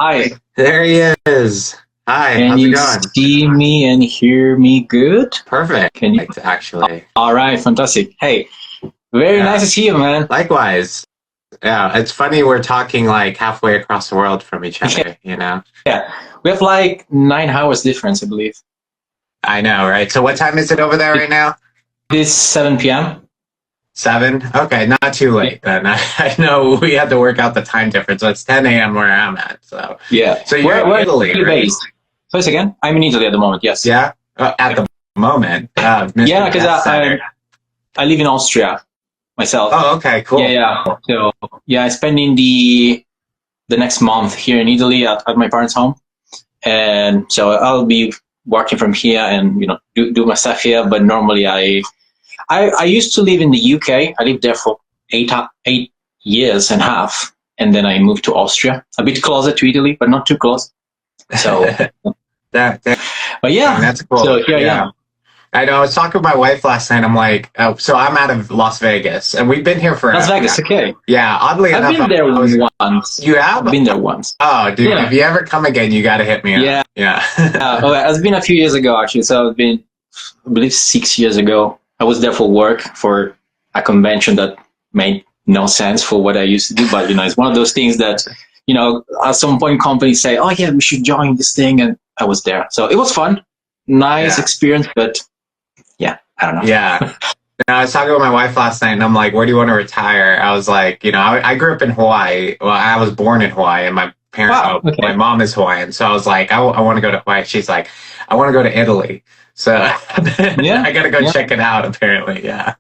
Hi, There he is. Hi, can how's it you going? see me and hear me good? Perfect, Can you? actually. All right, fantastic. Hey, very nice Yeah. to see you, man. Likewise. Yeah, it's funny we're talking like halfway across the world from each other, you know? Yeah, we have like 9 hours difference, I believe. I know, right? So what time is it over there It right now? is 7 p.m. 7? Okay, not too Yeah, late then. I know we had to work out the time difference, so it's 10 a.m. where I'm at. So, yeah. so you're Where in are Italy, you right? based? First again, I'm in Italy at the moment. Yes. Yeah? At the moment, Mr. Yeah, because Jet Setter. I live in Austria myself. Oh, okay, Yeah, cool. yeah. So yeah, I spending the next month here in Italy at my parents' home. And so I'll be working from here and do my stuff here. But normally I used to live in the UK. I lived there for 8 years and a half, and then I moved to Austria, a bit closer to Italy, but not too close. So, That but yeah, that's cool. so here I Yeah. am. I know. I was talking with my wife last night. I'm like, oh, so I'm out of Las Vegas, and we've been here Las forever. Vegas, okay. Yeah, oddly I've enough, been there I was. once. You have? I've been there once. Oh, dude, Yeah, if you ever come again, you got to hit me up. yeah. Yeah. Oh, it's been a few years ago actually. So it's been, I believe, 6 years ago. I was there for work for a convention that made no sense for what I used to do. But it's one of those things that at some point companies say, "Oh yeah, we should join this thing," and I was there, so it was fun, nice Yeah. experience. But yeah, I don't know. Yeah. And I was talking with my wife last night, and I'm like, "Where do you want to retire?" I was like, I grew up in Hawaii. Well, I was born in Hawaii, and Wow. my Okay. mom is Hawaiian. So I was like, I want to go to Hawaii. She's like, I want to go to Italy. So Yeah. I got to go Yeah. check it out. Apparently, yeah.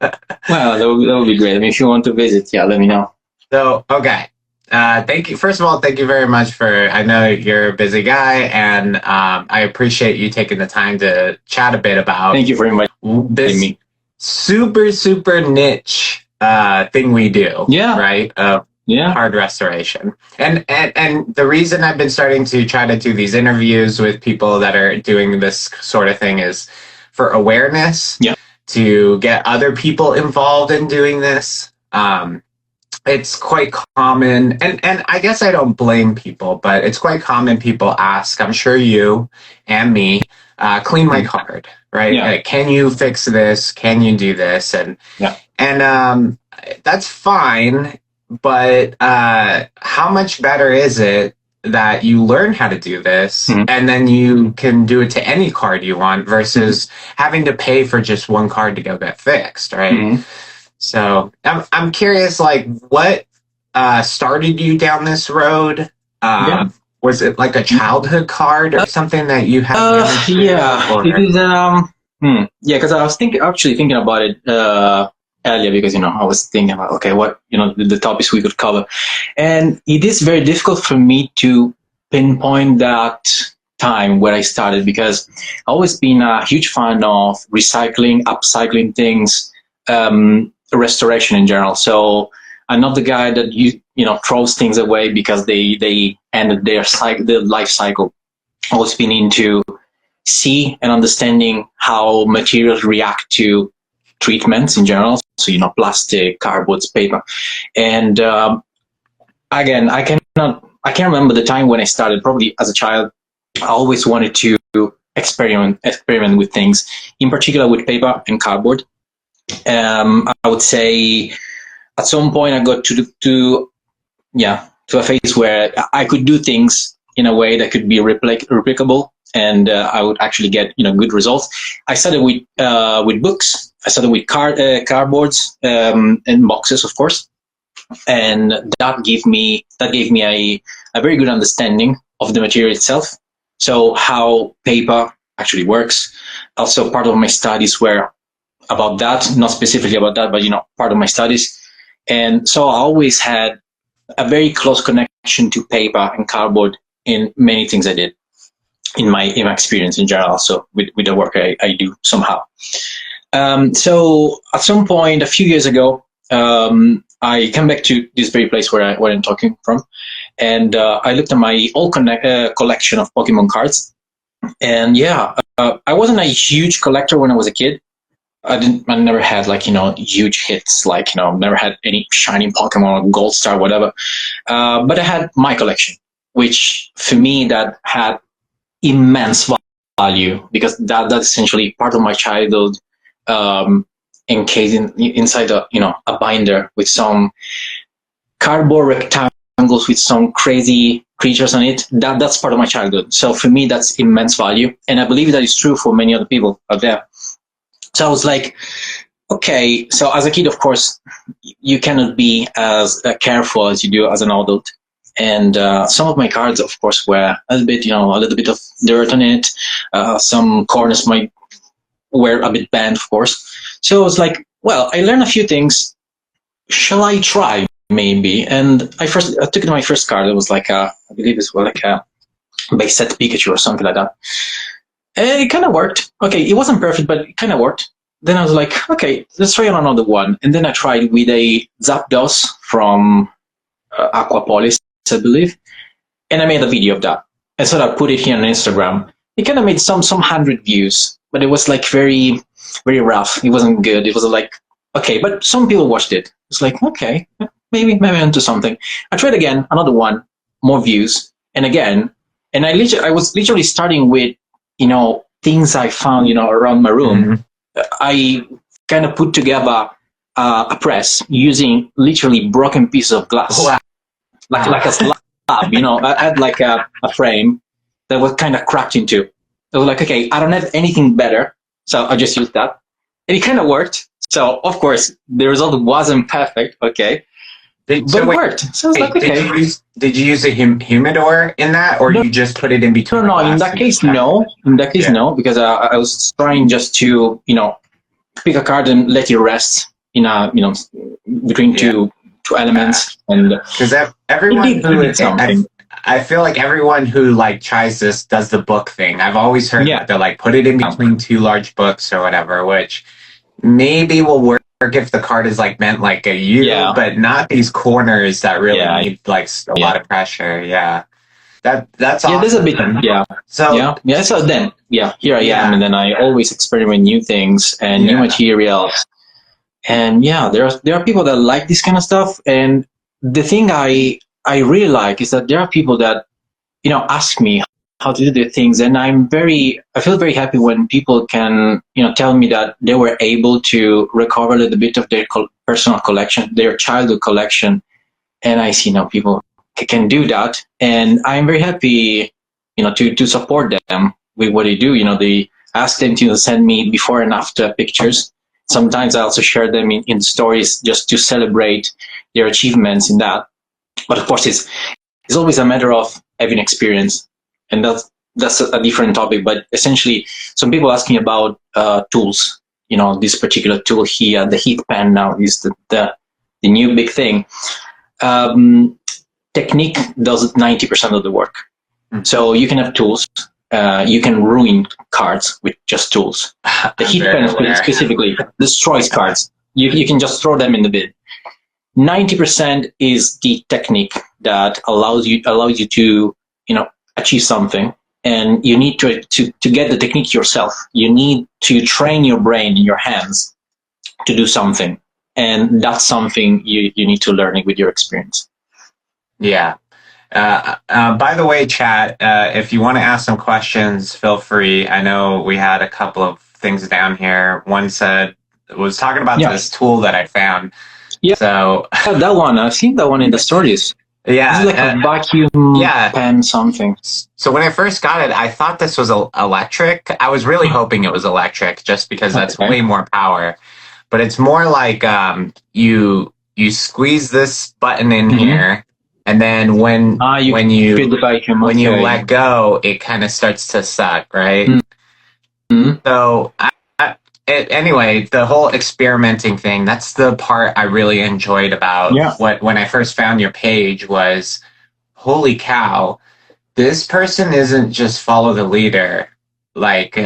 Well, that would be great. I mean, if you want to visit, yeah, let me know. So, okay. Thank you. First of all, thank you very much I know you're a busy guy, and I appreciate you taking the time to chat a bit about Thank you for inviting this me. super, super niche thing we do, Yeah. right? Yeah. Card restoration. And the reason I've been starting to try to do these interviews with people that are doing this sort of thing is for awareness, Yeah. to get other people involved in doing this. It's quite common, and I guess I don't blame people, but it's quite common people ask, I'm sure you and me, clean my card, right? Yeah. Can you fix this? Can you do this? Yeah. And that's fine, but how much better is it that you learn how to do this and then you can do it to any card you want versus having to pay for just one card to go get fixed, right? So I'm curious, like, what started you down this road? Yeah. Was it like a childhood card or something that you had? Yeah, it is. Yeah, because I was actually thinking about it earlier because I was thinking about what the topics we could cover, and it is very difficult for me to pinpoint that time where I started because I've always been a huge fan of recycling, upcycling things, restoration in general. So I'm not the guy that throws things away because they ended their life cycle. Always been into see and understanding how materials react to treatments in general. So plastic, cardboard, paper, and again, I can't remember the time when I started. Probably as a child, I always wanted to experiment with things, in particular with paper and cardboard. I would say at some point I got to a phase where I could do things in a way that could be replicable, and I would actually get good results. I started with books. I started with cardboards and boxes, of course, and that gave me a very good understanding of the material itself. So how paper actually works. Also, part of my studies were about that, not specifically about that, but part of my studies. And so I always had a very close connection to paper and cardboard in many things I did in my experience in general, also with the work I do somehow. So at some point a few years ago, I came back to this very place where I'm talking from, and I looked at my old collection of Pokemon cards. And I wasn't a huge collector when I was a kid. I never had huge hits, never had any shining Pokemon or Gold Star, whatever. But I had my collection. which for me that had immense value, because that's essentially part of my childhood, encased inside a binder with some cardboard rectangles with some crazy creatures on it. That's part of my childhood. So for me, that's immense value, and I believe that is true for many other people out there. So I was like, okay. So as a kid, of course, you cannot be as careful as you do as an adult. And some of my cards, of course, were a little bit of dirt on it. Some corners were a bit bent, of course. So I was like, well, I learned a few things. Shall I try? Maybe. And I took my first card. It was like I believe it was like a base set Pikachu or something like that. And it kind of worked. Okay, it wasn't perfect, but it kind of worked. Then I was like, okay, let's try on another one. And then I tried with a Zapdos from Aquapolis, I believe. And I made a video of that. And so I put it here on Instagram. It kind of made some 100 views, but it was like very, very rough. It wasn't good. It was like, okay, but some people watched it. It's like, okay, maybe I'm into something. I tried again, another one, more views, and again. And I was literally starting with, things I found, around my room. Mm-hmm. I kind of put together a press using literally broken pieces of glass. Wow. Like a slab, I had like a frame that was kind of cracked into. I was like, okay, I don't have anything better, so I just used that. And it kind of worked. So, of course, the result wasn't perfect, okay? But it worked. So I was like, okay. Did you use a humidor in that, or you just put it in between? No, in that case, no. In that case, no, because I was trying just to, pick a card and let it rest in a, between two elements. And because everyone I feel like everyone who like tries this does the book thing. I've always heard that they're like, put it in between two large books or whatever, which maybe will work if the card is like meant like a U, but not these corners that really need like a lot of pressure. Yeah. That's awesome. Yeah, there's a bit. So So then, here I am, and then I always experiment new things and new materials. And there are people that like this kind of stuff. And the thing I really like is that there are people that, ask me how to do the things, and I feel very happy when people can, tell me that they were able to recover a little bit of their personal collection, their childhood collection, and I see now people can do that, and I'm very happy, to support them with what they do. They ask them to send me before and after pictures. Sometimes I also share them in stories just to celebrate their achievements in that. But of course, it's always a matter of having experience, and that's a different topic. But essentially, some people asking about tools. This particular tool here, the heat pen now is the new big thing. Technique does 90% of the work. Mm-hmm. So you can have tools. You can ruin cards with just tools. The heat pen specifically destroys cards. You can just throw them in the bin. 90% is the technique that allows you to achieve something, and you need to get the technique yourself. You need to train your brain in your hands to do something, and that's something you need to learn with your experience. Yeah. By the way, chat, if you want to ask some questions, feel free. I know we had a couple of things down here. One was talking about this tool that I found. Yeah. So that one, I've seen that one in the stories. Yeah. It's like a vacuum pen something. So when I first got it, I thought this was electric. I was really hoping it was electric just because that's way more power. But it's more like you squeeze this button in here. And then when you let go, it kind of starts to suck, right? Mm-hmm. So anyway, the whole experimenting thing, that's the part I really enjoyed about when I first found your page was, holy cow, this person isn't just follow the leader. Like,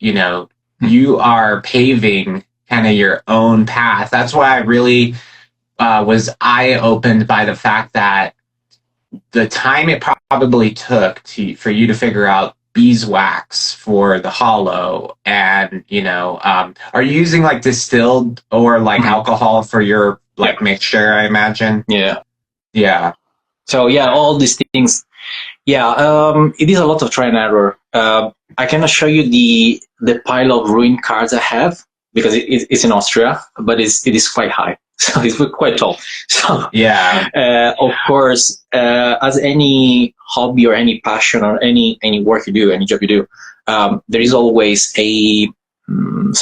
you are paving kind of your own path. That's why I really was eye-opened by the fact that the time it probably took for you to figure out beeswax for the hollow, and are you using like distilled or like alcohol for your mixture, I imagine? So all these things, Yeah, it is a lot of try and error. I cannot show you the pile of ruined cards I have because it's in Austria, but it is quite high, so it's quite tall. So Yeah. of course, as any hobby or any passion or any work you do, any job you do, there is always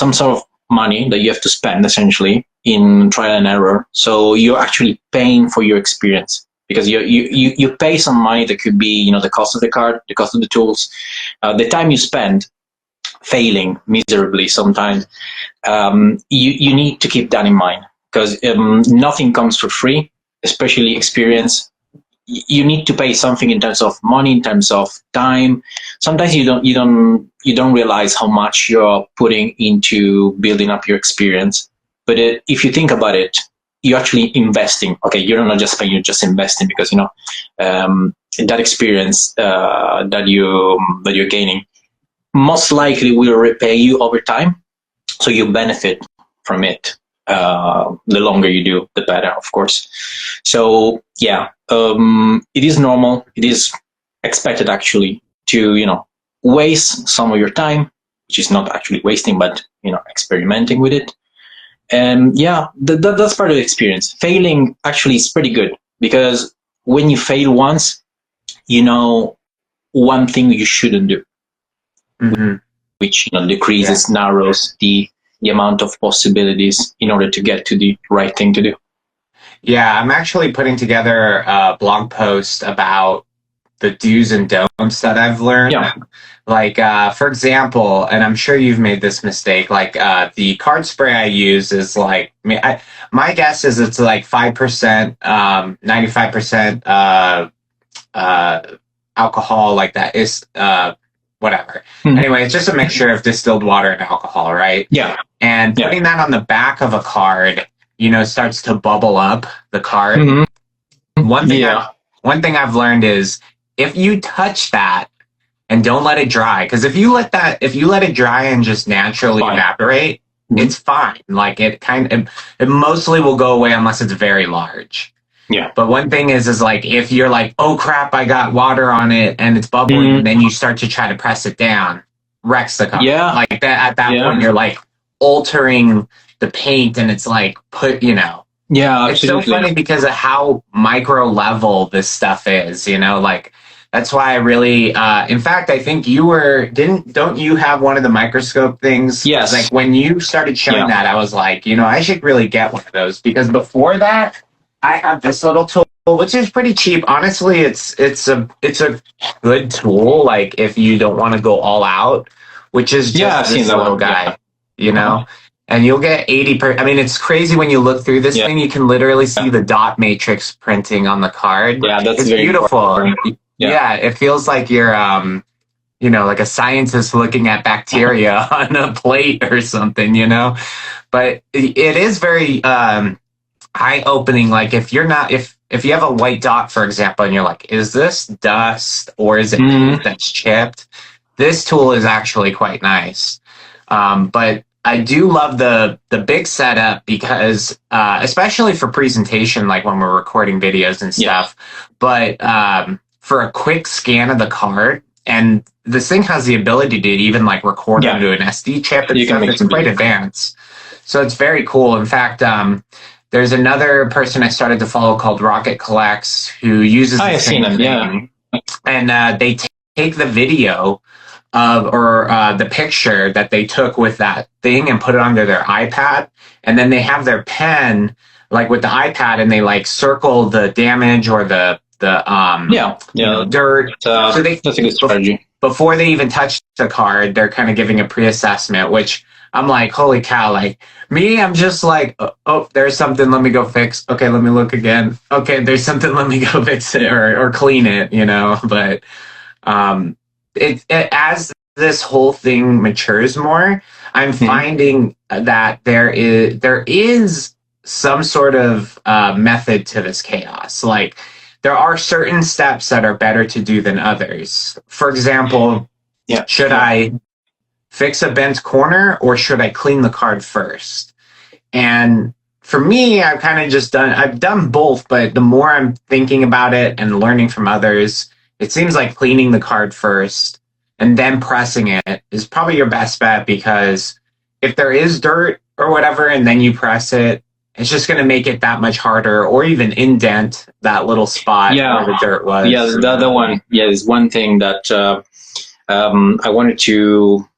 some sort of money that you have to spend essentially in trial and error. So you're actually paying for your experience because you pay some money that could be the cost of the card, the cost of the tools, the time you spend failing miserably sometimes. You need to keep that in mind because nothing comes for free, especially experience. You need to pay something in terms of money, in terms of time. Sometimes you don't realize how much you're putting into building up your experience. But if you think about it, you're actually investing. Okay, you're not just paying; you're just investing because that experience that you're gaining most likely will repay you over time. So you benefit from it. The longer you do, the better, of course. So yeah, it is normal. It is expected actually to waste some of your time, which is not actually wasting, but experimenting with it. And yeah, that's part of the experience. Failing actually is pretty good because when you fail once, you know one thing you shouldn't do, Mm-hmm. which decreases, narrows the amount of possibilities in order to get to the right thing to do. Yeah, I'm actually putting together a blog post about the do's and don'ts that I've learned. Yeah. Like, for example, and I'm sure you've made this mistake, like the card spray I use is like, my guess is it's like 5%, 95% alcohol, like that is whatever. Mm-hmm. Anyway, it's just a mixture of distilled water and alcohol, right? Yeah. And putting that on the back of a card, starts to bubble up the card. Mm-hmm. One thing I've learned is if you touch that and don't let it dry, because if you let it dry and just naturally evaporate, mm-hmm. it's fine. Like it mostly will go away unless it's very large. Yeah. But one thing is like if you're like, oh crap, I got water on it and it's bubbling, mm-hmm. and then you start to try to press it down, wrecks the card. Yeah. Like that at that point you're like altering the paint and it's like Yeah, absolutely. It's so funny because of how micro level this stuff is, like that's why I really in fact I think don't you have one of the microscope things? Yes. Like when you started showing that, I was like, I should really get one of those because before that I have this little tool, which is pretty cheap. Honestly, it's a good tool. Like if you don't want to go all out, which is just this little guy, and you'll get 80 I mean, it's crazy when you look through this thing. You can literally see the dot matrix printing on the card. Yeah, it's beautiful. Yeah, it feels like you're like a scientist looking at bacteria on a plate or something. But it is very eye-opening. Like if you have a white dot, for example, and you're like, is this dust or is it paint that's chipped? This tool is actually quite nice. But I do love the big setup because especially for presentation, like when we're recording videos and stuff, but for a quick scan of the card, and this thing has the ability to even like record onto an SD chip and stuff. It's quite advanced. So it's very cool. In fact, there's another person I started to follow called Rocket Collects who uses the same thing. And they take the video or the picture that they took with that thing and put it onto their iPad. And then they have their pen like with the iPad and they like circle the damage or the dirt. So that's a good strategy. Before they even touch the card, they're kind of giving a pre-assessment, which I'm like, holy cow, like me, I'm just like, oh, there's something, let me go fix. Okay, let me look again. Okay, there's something, let me go fix it or clean it, but it as this whole thing matures more, I'm finding that there is some sort of method to this chaos. Like there are certain steps that are better to do than others. For example, should I fix a bent corner or should I clean the card first? And for me, I've done both, but the more I'm thinking about it and learning from others, it seems like cleaning the card first and then pressing it is probably your best bet, because if there is dirt or whatever and then you press it, it's just going to make it that much harder, or even indent that little spot where the dirt was. Yeah, the other one. Yeah, there's one thing that I wanted to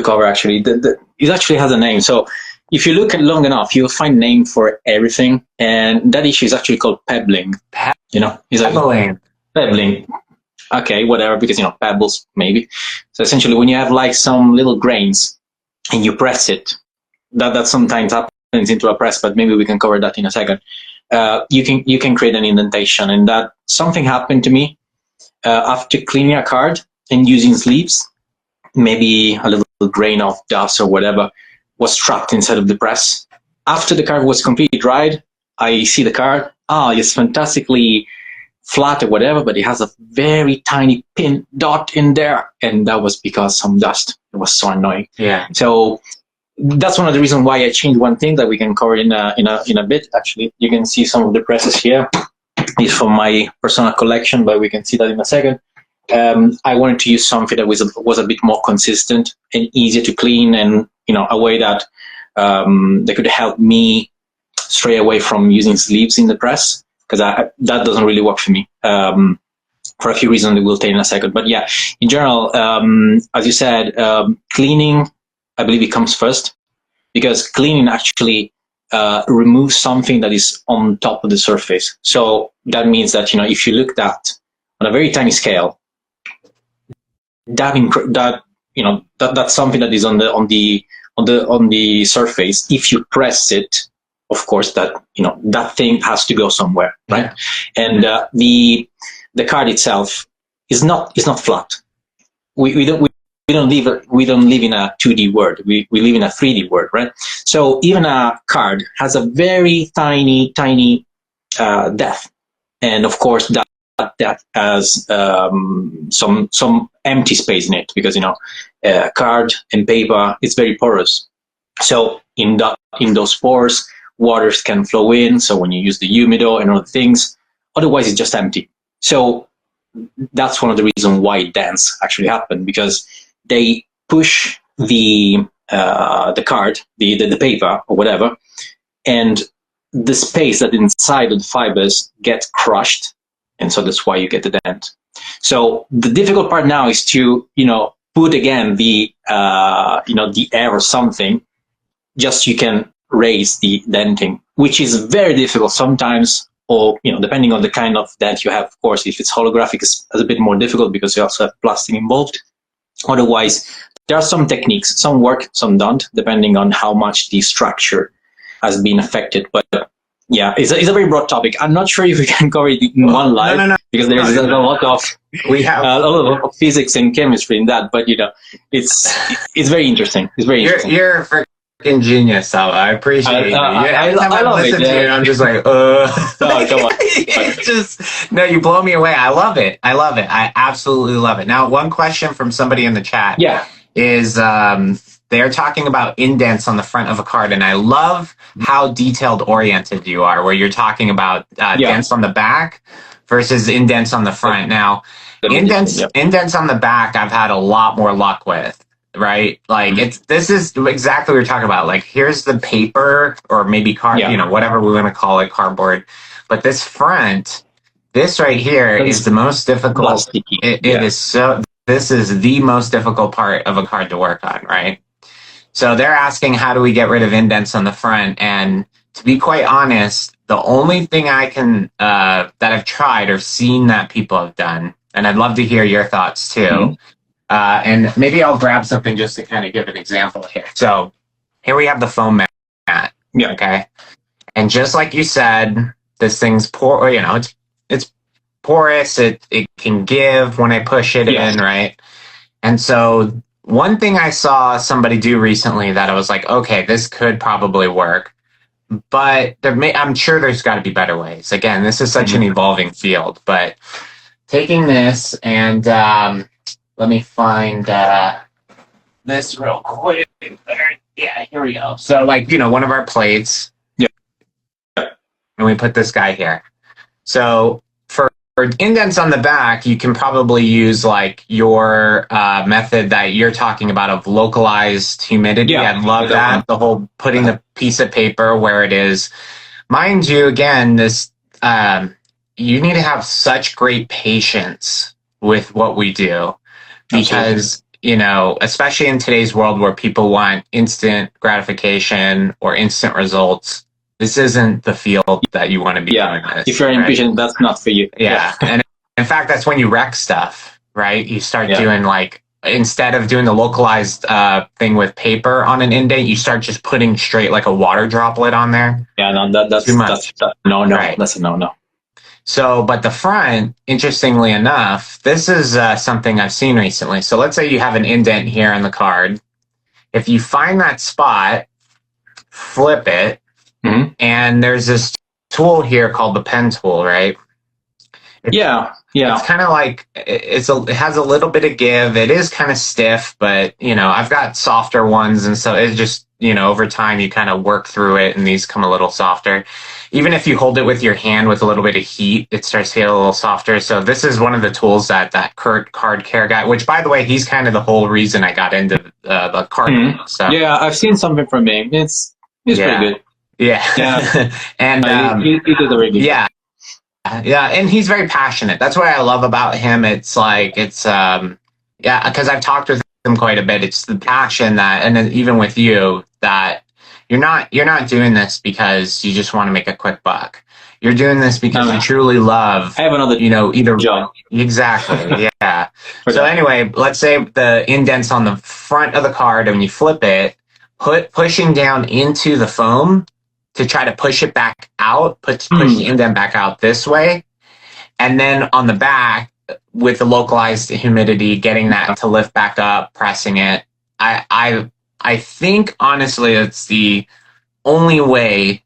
cover actually. It actually has a name. So if you look at long enough, you'll find a name for everything, and that issue is actually called pebbling. You know, it's like pebbling. Okay, whatever, because pebbles maybe. So essentially, when you have like some little grains and you press it, that sometimes happens into a press, but maybe we can cover that in a second. You can create an indentation, and that something happened to me after cleaning a card and using sleeves. Maybe a little grain of dust or whatever was trapped inside of the press. After the card was completely dried, I see the card. It's fantastically flat or whatever, but it has a very tiny pin dot in there, and that was because some dust. It was so annoying. Yeah. So that's one of the reasons why I changed one thing that we can cover in a bit. Actually, you can see some of the presses here. It's from my personal collection, but we can see that in a second. I wanted to use something that was a bit more consistent and easier to clean, and a way that that could help me stray away from using sleeves in the press, because that doesn't really work for me for a few reasons that we'll tell in a second. But yeah, in general, as you said, cleaning, I believe it comes first, because cleaning actually removes something that is on top of the surface. So that means that if you look at on a very tiny scale, that's something that is on the surface. If you press it, of course, that thing has to go somewhere, right? Yeah. And the card itself is not flat. We don't live in a 2D world. We live in a 3D world, right? So even a card has a very tiny depth, and of course that has some empty space in it, because card and paper is very porous. So in those pores, waters can flow in. So when you use the humido and other things, otherwise it's just empty. So that's one of the reasons why dents actually happen, because they push the card, the paper or whatever, and the space that inside of the fibers gets crushed, and so that's why you get the dent. So the difficult part now is to put again the air or something, just so you can raise the denting, which is very difficult sometimes, or depending on the kind of dent you have. Of course, if it's holographic, it's a bit more difficult because you also have plastic involved. Otherwise, there are some techniques, some work, some don't, depending on how much the structure has been affected. But yeah, it's a very broad topic. I'm not sure if we can cover it in one live, because there's a lot of physics and chemistry in that. But it's very interesting. It's very interesting. You're a freaking genius, Salvo. I appreciate it. Every time I listen to it, I'm just like, Oh, come on. It's no, you blow me away. I love it. I absolutely love it. Now, one question from somebody in the chat is they're talking about indents on the front of a card, and I love how detailed oriented you are, where you're talking about dents on the back versus indents on the front. Now, indents on the back, I've had a lot more luck with. Right, like this is exactly what we're talking about. Like, here's the paper, or maybe card, whatever we want to call it, cardboard. But this front, this right here is the most difficult. It is so. This is the most difficult part of a card to work on, right? So they're asking, how do we get rid of indents on the front? And to be quite honest, the only thing I can that I've tried or seen that people have done, and I'd love to hear your thoughts too. Mm-hmm. And maybe I'll grab something just to kind of give an example here. So here we have the foam mat. Yeah. Okay. And just like you said, this thing's it's porous. It can give when I push it in, right? And so one thing I saw somebody do recently that I was like, okay, this could probably work, but I'm sure there's got to be better ways. Again, this is such an evolving field, but taking this and let me find this real quick. Yeah, here we go. So, one of our plates. Yeah. And we put this guy here. So, indents on the back, you can probably use like your method that you're talking about of localized humidity. Yeah, I love that. The whole putting the piece of paper where it is. Mind you, again, this you need to have such great patience with what we do because, you know, especially in today's world where people want instant gratification or instant results, this isn't the field that you want to be doing this. If you're impatient, that's not for you. Yeah. And in fact, that's when you wreck stuff, right? You start doing like, instead of doing the localized thing with paper on an indent, you start just putting straight like a water droplet on there. Yeah, no, that's too much. No, right. That's a no. So, but the front, interestingly enough, this is something I've seen recently. So let's say you have an indent here on the card. If you find that spot, flip it, and there's this tool here called the pen tool, right? It's kind of like it has a little bit of give. It is kind of stiff, but you know, I've got softer ones, and so it's just, you know, over time you kind of work through it, and these come a little softer. Even if you hold it with your hand with a little bit of heat, it starts to get a little softer. So this is one of the tools that Kurt Card Care guy, which by the way, he's kind of the whole reason I got into the card stuff. Yeah, I've seen something from him. It's pretty good. Yeah. And he does a very good job. Yeah, and he's very passionate. That's what I love about him. It's like because I've talked with him quite a bit. It's the passion that, and then even with you, that you're not doing this because you just want to make a quick buck. You're doing this because you truly love. I have another, either job. Exactly. Yeah. So anyway, let's say the indent's on the front of the card, and when you flip it, pushing down into the foam to try to push it back out, push the indent back out this way. And then on the back, with the localized humidity, getting that to lift back up, pressing it. I think, honestly, it's the only way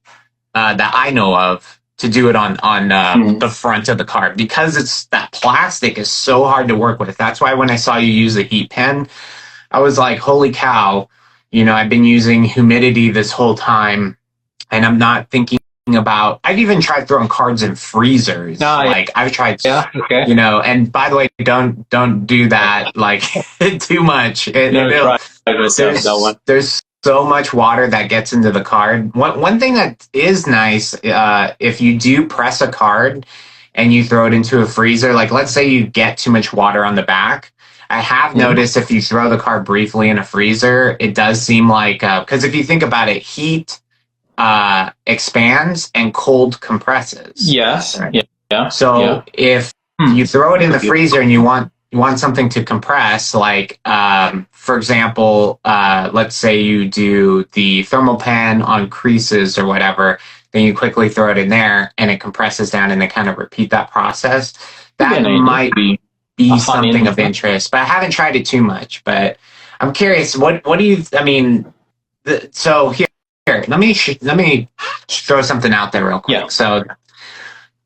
that I know of to do it on the front of the card, because it's that plastic is so hard to work with. That's why when I saw you use a heat pen, I was like, holy cow, I've been using humidity this whole time, and I'm not thinking about. I've even tried throwing cards in freezers. I've tried, and by the way, don't do that like too much. There's so much water that gets into the card. One thing that is nice, if you do press a card and you throw it into a freezer, like let's say you get too much water on the back. I have noticed if you throw the card briefly in a freezer, it does seem like, because if you think about it, heat expands and cold compresses. Yes. Right? Yeah. So if you throw it in the freezer and you want something to compress, like for example, let's say you do the thermal pen on creases or whatever, then you quickly throw it in there and it compresses down, and they kind of repeat that process. That might be something of interest, but I haven't tried it too much. But I'm curious, what do you? I mean, so here, let me throw something out there real quick. Yeah. So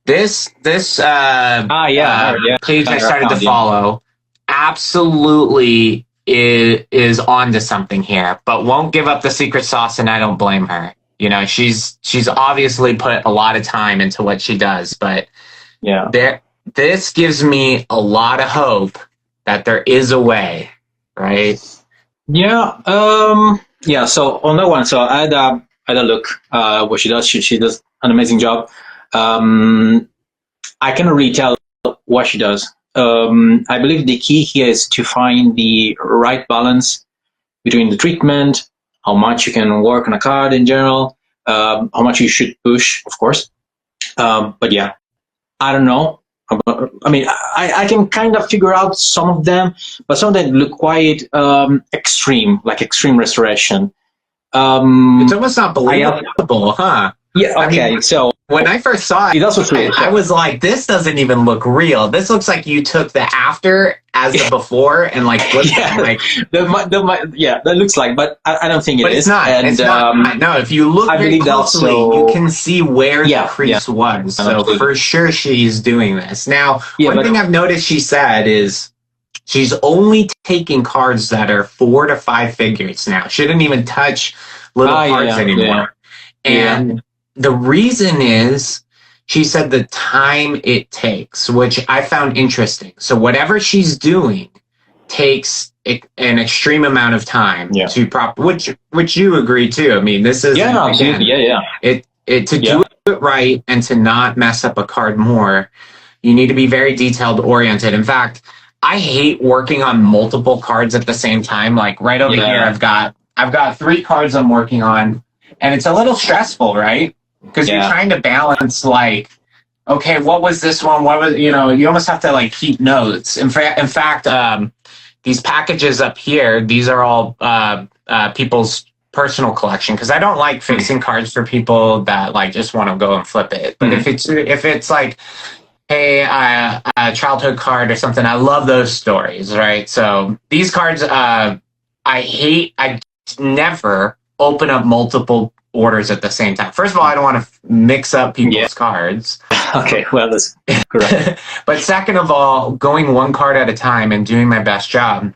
this page I started to follow absolutely is onto something here, but won't give up the secret sauce, and I don't blame her. She's obviously put a lot of time into what she does, but this gives me a lot of hope that there is a way, right? Yeah. So on that one, so I had a look what she does. She does an amazing job. I cannot really tell what she does. I believe the key here is to find the right balance between the treatment, how much you can work on a card in general, how much you should push, of course. But yeah, I don't know. I mean, I can kind of figure out some of them, but some of them look quite extreme, like extreme restoration. It's almost not believable, huh? Yeah, okay. I mean, so when I first saw it, I was like, this doesn't even look real. This looks like you took the after as the before and like flipped it. That looks like, but I don't think it is. It's not. And, it's not. No, if you look very closely, you can see where the crease was. So for sure she's doing this. Now, one thing I've noticed she said is she's only taking cards that are 4 to 5 figures now. She didn't even touch little cards anymore. And the reason is she said the time it takes, which I found interesting. So whatever she's doing takes an extreme amount of time to which you agree too. I mean, this is absolutely. It to do it right and to not mess up a card more, you need to be very detailed oriented. In fact, I hate working on multiple cards at the same time. Like right over here, I've got 3 cards I'm working on, and it's a little stressful, right? Because you're trying to balance like, okay, what was this one? What was, you almost have to like keep notes. In fact, these packages up here, these are all people's personal collection, because I don't like fixing cards for people that like just want to go and flip it. But if it's like, hey, a childhood card or something, I love those stories, right? So these cards, I never open up multiple orders at the same time. First of all, I don't want to mix up people's cards. Okay, well, that's correct. But second of all, going one card at a time and doing my best job.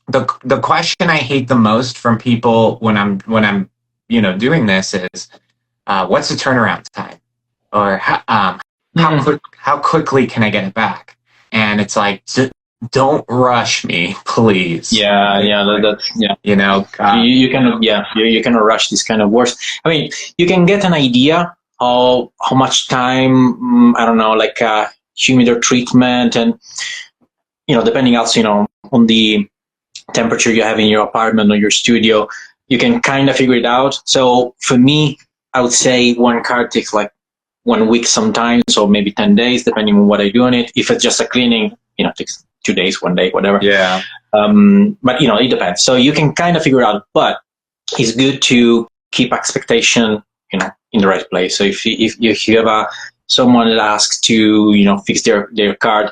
The question I hate the most from people when I'm doing this is, what's the turnaround time, or how quickly can I get it back? And it's like, don't rush me, please. You cannot rush this kind of works. I mean, you can get an idea of how much time, I don't know, like humidor treatment, and depending also on the temperature you have in your apartment or your studio, you can kind of figure it out. So for me, I would say one card takes like 1 week sometimes, or maybe 10 days, depending on what I do on it. If it's just a cleaning, it takes 2 days, 1 day, whatever. Yeah. But it depends. So you can kind of figure it out, but it's good to keep expectation, in the right place. So if you have someone that asks to, fix their card,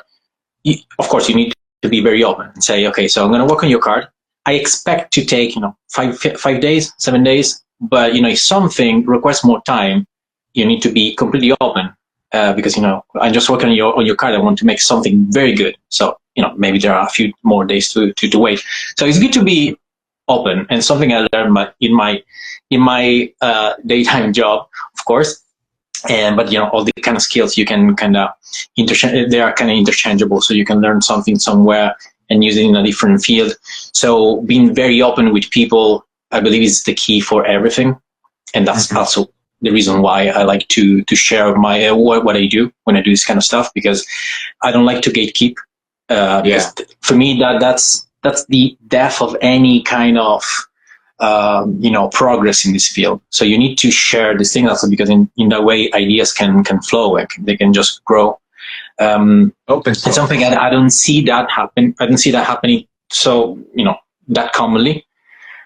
of course you need to be very open and say, okay, so I'm going to work on your card. I expect to take, 5 days, 7 days, but if something requires more time, you need to be completely open, because I'm just working on your card. I want to make something very good. So maybe there are a few more days to wait. So it's good to be open, and something I learned in my daytime job, of course. But all the kind of skills you can kind of they are kind of interchangeable. So you can learn something somewhere and use it in a different field. So being very open with people, I believe, is the key for everything, and that's also the reason why I like to share my what I do when I do this kind of stuff, because I don't like to gatekeep. Because for me, that's the death of any kind of progress in this field. So you need to share this thing also, because in that way ideas can flow, and they can just grow. Open source. It's something I don't see that happen. I don't see that happening. So that commonly.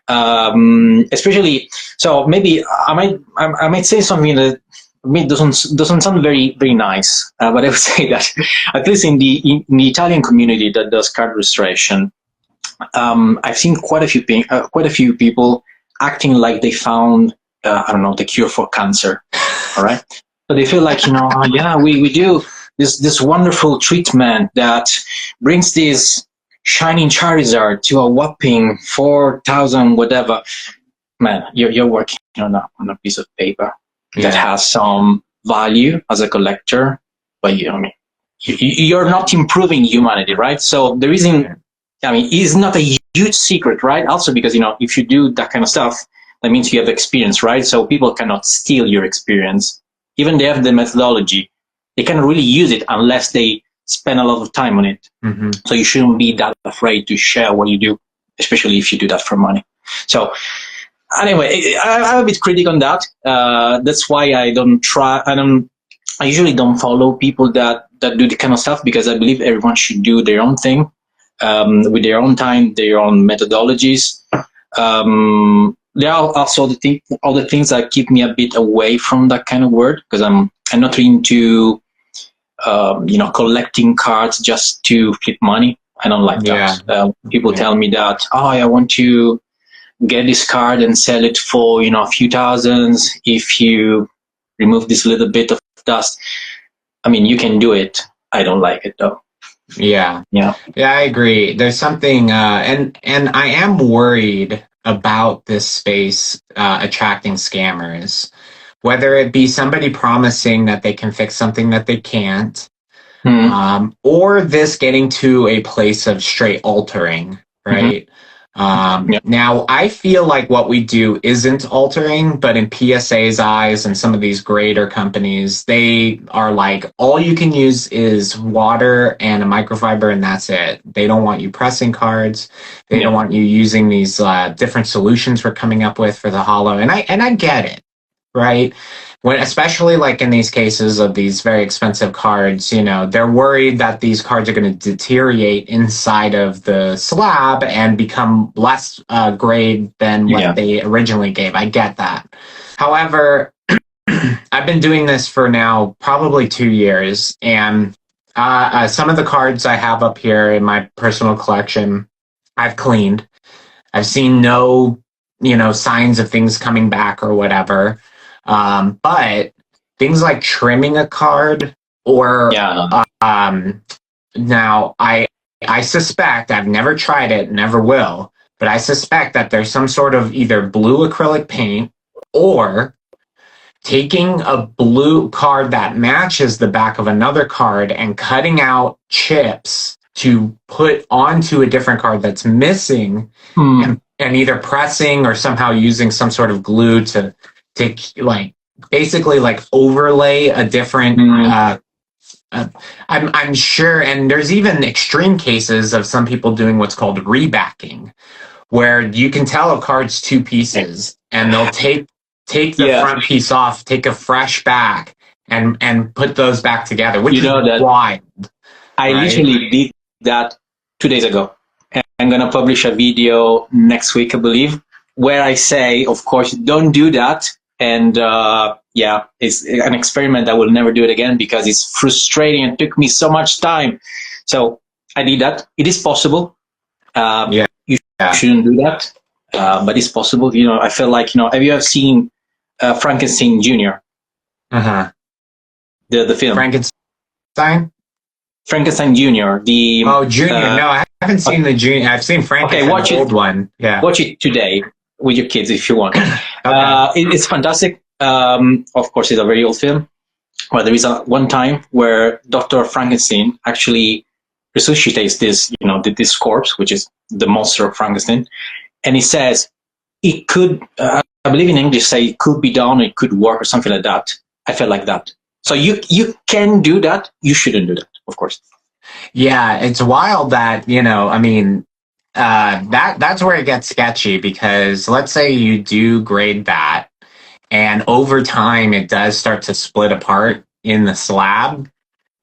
Especially, so maybe I might say something that maybe doesn't sound very very nice, but I would say that at least in the Italian community that does card restoration, I've seen quite a few people acting like they found the cure for cancer. All right, so they feel like we do this wonderful treatment that brings this shining Charizard to a whopping 4,000 whatever. Man, you're working on a piece of paper that has some value as a collector, but you're not improving humanity, right? So the reason, it's not a huge secret, right? Also because if you do that kind of stuff, that means you have experience, right? So people cannot steal your experience. Even they have the methodology, they cannot really use it unless they spend a lot of time on it. Mm-hmm. So you shouldn't be that afraid to share what you do, especially if you do that for money. So anyway, I'm a bit critical on that. That's why I usually don't follow people that do the kind of stuff, because I believe everyone should do their own thing, with their own time, their own methodologies. There are also all the things that keep me a bit away from that kind of work, because I'm not into collecting cards just to flip money. I don't like that. People tell me that, I want to get this card and sell it for a few thousands if you remove this little bit of dust. You can do it. I don't like it though. Yeah, I agree. There's something, and I am worried about this space attracting scammers. whether it be somebody promising that they can fix something that they can't, or this getting to a place of straight altering, right? Now, I feel like what we do isn't altering, but in PSA's eyes and some of these greater companies, they are like, all you can use is water and a microfiber, and that's it. They don't want you pressing cards. They don't want you using these different solutions we're coming up with for the hollow. And I get it, right? When, especially like in these cases of these very expensive cards, you know, they're worried that these cards are going to deteriorate inside of the slab and become less grade than what they originally gave. I get that. However, I've been doing this for now probably 2 years, and some of the cards I have up here in my personal collection, I've cleaned. I've seen no, you know, signs of things coming back or whatever. But things like trimming a card or now I suspect, I've never tried it, never will, but I suspect that there's some sort of either blue acrylic paint or taking a blue card that matches the back of another card and cutting out chips to put onto a different card that's missing and either pressing or somehow using some sort of glue to like basically like overlay a different I'm sure, and there's even extreme cases of some people doing what's called rebacking, where you can tell a card's two pieces and they'll take the front piece off, take a fresh back and put those back together, which is wild. I literally did that 2 days ago. And I'm going to publish a video next week, I believe, where I say, of course, don't do that. And it's an experiment. I will never do it again because it's frustrating and took me so much time. So I did that. It is possible. You shouldn't do that, but it's possible. You know, I feel like, you know, have you ever seen Frankenstein Jr.? The film Frankenstein Jr. Junior. No, I haven't seen the Junior. I've seen Frankenstein, watch the old one. Yeah, watch it today with your kids if you want. It's fantastic. Of course, it's a very old film. Well, there is one time where Dr. Frankenstein actually resuscitates this corpse, which is the monster of Frankenstein, and he says it could. I believe in English, say it could be done, it could work, or something like that. I felt like that. So you can do that. You shouldn't do that, of course. Yeah, it's wild that, you know, I mean, that's where it gets sketchy, because let's say you do grade that and over time it does start to split apart in the slab.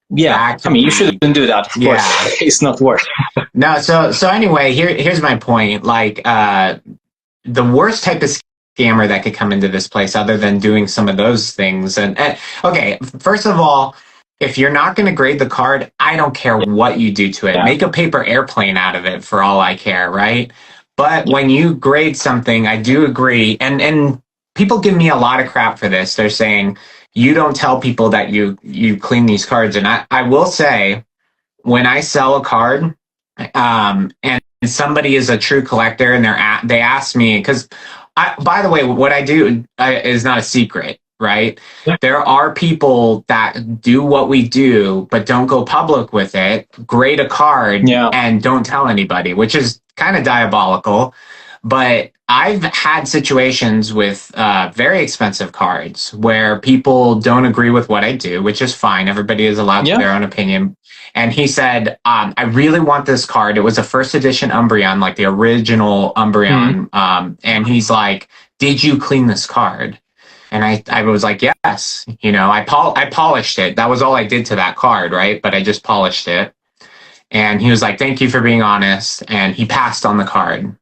Yeah, I mean, you shouldn't do that, of course. It's not worth it. No, so anyway, here's my point. Like, the worst type of scammer that could come into this place, other than doing some of those things. And okay, first of all, if you're not going to grade the card, I don't care what you do to it. Yeah. Make a paper airplane out of it for all I care, right? But when you grade something, I do agree. And people give me a lot of crap for this. They're saying, you don't tell people that you clean these cards. And I will say, when I sell a card, and somebody is a true collector and they ask me, because by the way, what I do is not a secret, right? Yeah. There are people that do what we do, but don't go public with it, grade a card and don't tell anybody, which is kind of diabolical. But I've had situations with very expensive cards where people don't agree with what I do, which is fine. Everybody is allowed to their own opinion. And he said, I really want this card. It was a first edition Umbreon, like the original Umbreon. And he's like, did you clean this card? And I was like, yes. You know, I polished it. That was all I did to that card, right? But I just polished it. And he was like, thank you for being honest. And he passed on the card.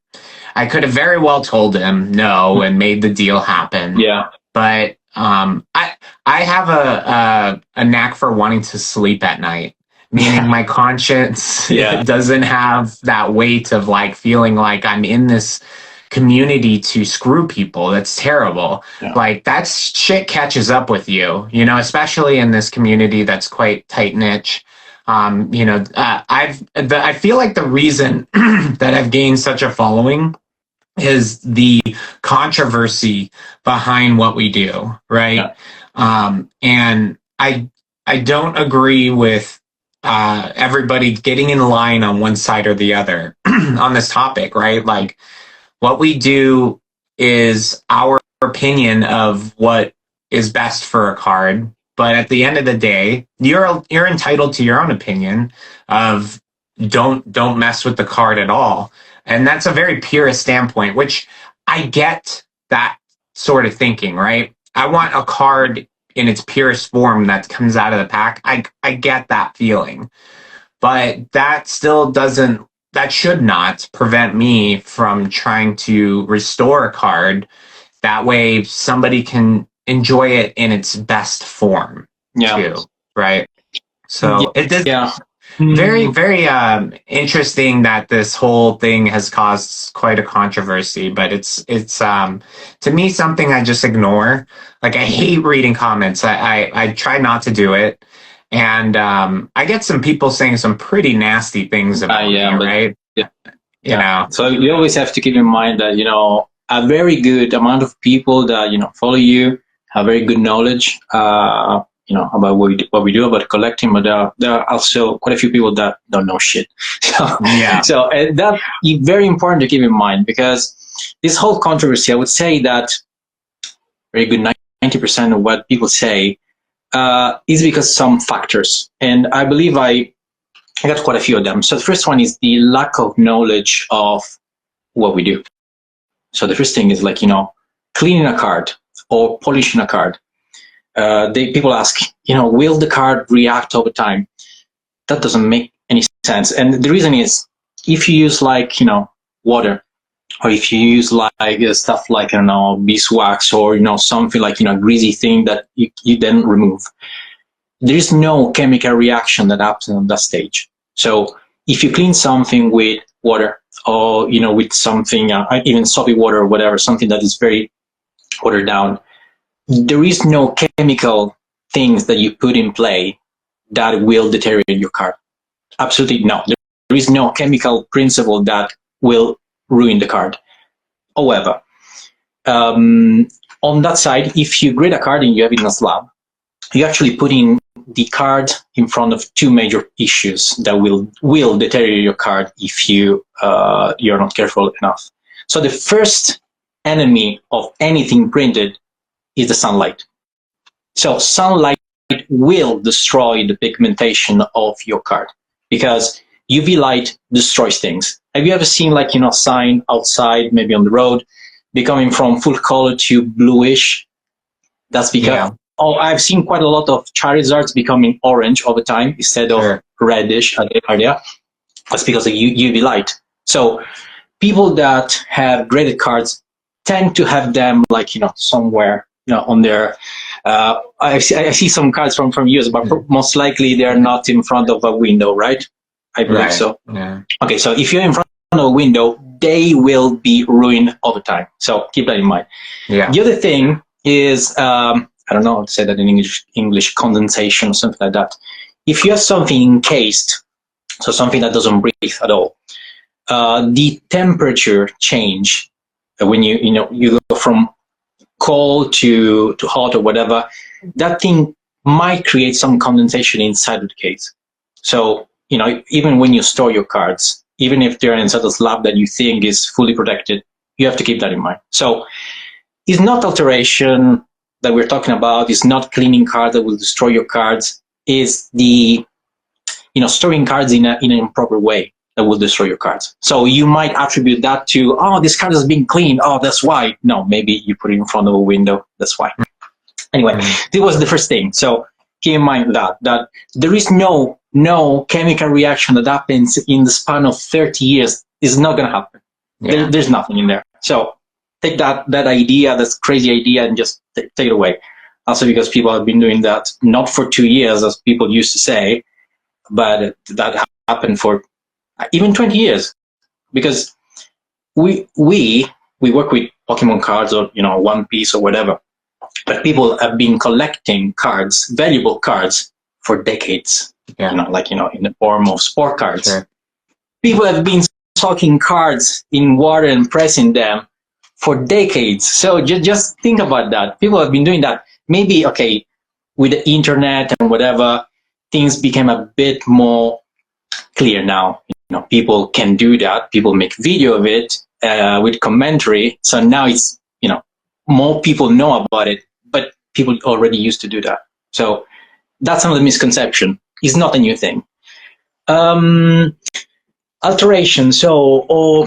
I could have very well told him no and made the deal happen. Yeah. But I have a knack for wanting to sleep at night, meaning my conscience doesn't have that weight of like feeling like I'm in this community to screw people. That's terrible. Yeah. Like that shit catches up with you, you know, especially in this community that's quite tight knit. You know, I feel like the reason that I've gained such a following is the controversy behind what we do, right? And I don't agree with everybody getting in line on one side or the other on this topic, right? Like, what we do is our opinion of what is best for a card. But at the end of the day, you're entitled to your own opinion of don't mess with the card at all. And that's a very purist standpoint, which I get that sort of thinking, right? I want a card in its purest form that comes out of the pack. I get that feeling. But that still doesn't, that should not prevent me from trying to restore a card. That way somebody can enjoy it in its best form too, right? So it is very, very interesting that this whole thing has caused quite a controversy, but it's to me something I just ignore. Like, I hate reading comments. I try not to do it. And I get some people saying some pretty nasty things about me, right? You know. So you always have to keep in mind that, a very good amount of people that, follow you have very good knowledge, about what we do, about collecting, but there are also quite a few people that don't know shit. So that's very important to keep in mind, because this whole controversy, I would say that very good 90% of what people say is because some factors, and I believe I got quite a few of them. So the first one is the lack of knowledge of what we do. So the first thing is, like, cleaning a card or polishing a card. People ask, will the card react over time? That doesn't make any sense. And the reason is, if you use water, or if you use stuff like, I don't know, beeswax, or, something like, greasy thing that you then remove, there is no chemical reaction that happens on that stage. So if you clean something with water, or, with something, even soapy water or whatever, something that is very watered down, there is no chemical things that you put in play that will deteriorate your card. Absolutely no. There is no chemical principle that will ruin the card. However, on that side, if you grade a card and you have it in a slab, you're actually putting the card in front of two major issues that will deteriorate your card if you're not careful enough. So the first enemy of anything printed is the sunlight. So sunlight will destroy the pigmentation of your card, because UV light destroys things. Have you ever seen, sign outside, maybe on the road, becoming from full color to bluish? That's because I've seen quite a lot of Charizards becoming orange over time instead of reddish. That's because of UV light. So people that have graded cards tend to have them somewhere on their. I see some cards from years, but most likely they're not in front of a window, right? I believe so. Yeah. Okay, so if you're in front of a window, they will be ruined all the time. So keep that in mind. Yeah. The other thing is, I don't know how to say that in English, condensation or something like that. If you have something encased, so something that doesn't breathe at all, the temperature change when you go from cold to hot or whatever, that thing might create some condensation inside of the case. So, even when you store your cards, even if they're inside a slab that you think is fully protected, you have to keep that in mind. So it's not alteration that we're talking about. It's not cleaning cards that will destroy your cards. It's the, storing cards in an improper way that will destroy your cards. So you might attribute that to, this card has been cleaned. Oh, that's why. No, maybe you put it in front of a window. That's why. Anyway, this was the first thing. So keep in mind that there is no chemical reaction that happens in the span of 30 years. It's not going to happen. There's nothing in there. So take that idea, that crazy idea, and just take it away. Also, because people have been doing that not for 2 years, as people used to say, but that happened for even 20 years. Because we work with Pokemon cards, or One Piece or whatever, but people have been collecting cards, valuable cards, for decades. In the form of sport cards. Sure. People have been soaking cards in water and pressing them for decades. So just think about that. People have been doing that. Maybe, okay, with the internet and whatever, things became a bit more clear now. People can do that. People make video of it with commentary. So now it's, more people know about it, but people already used to do that. So that's some of the misconception. It's not a new thing. Alteration. So, or,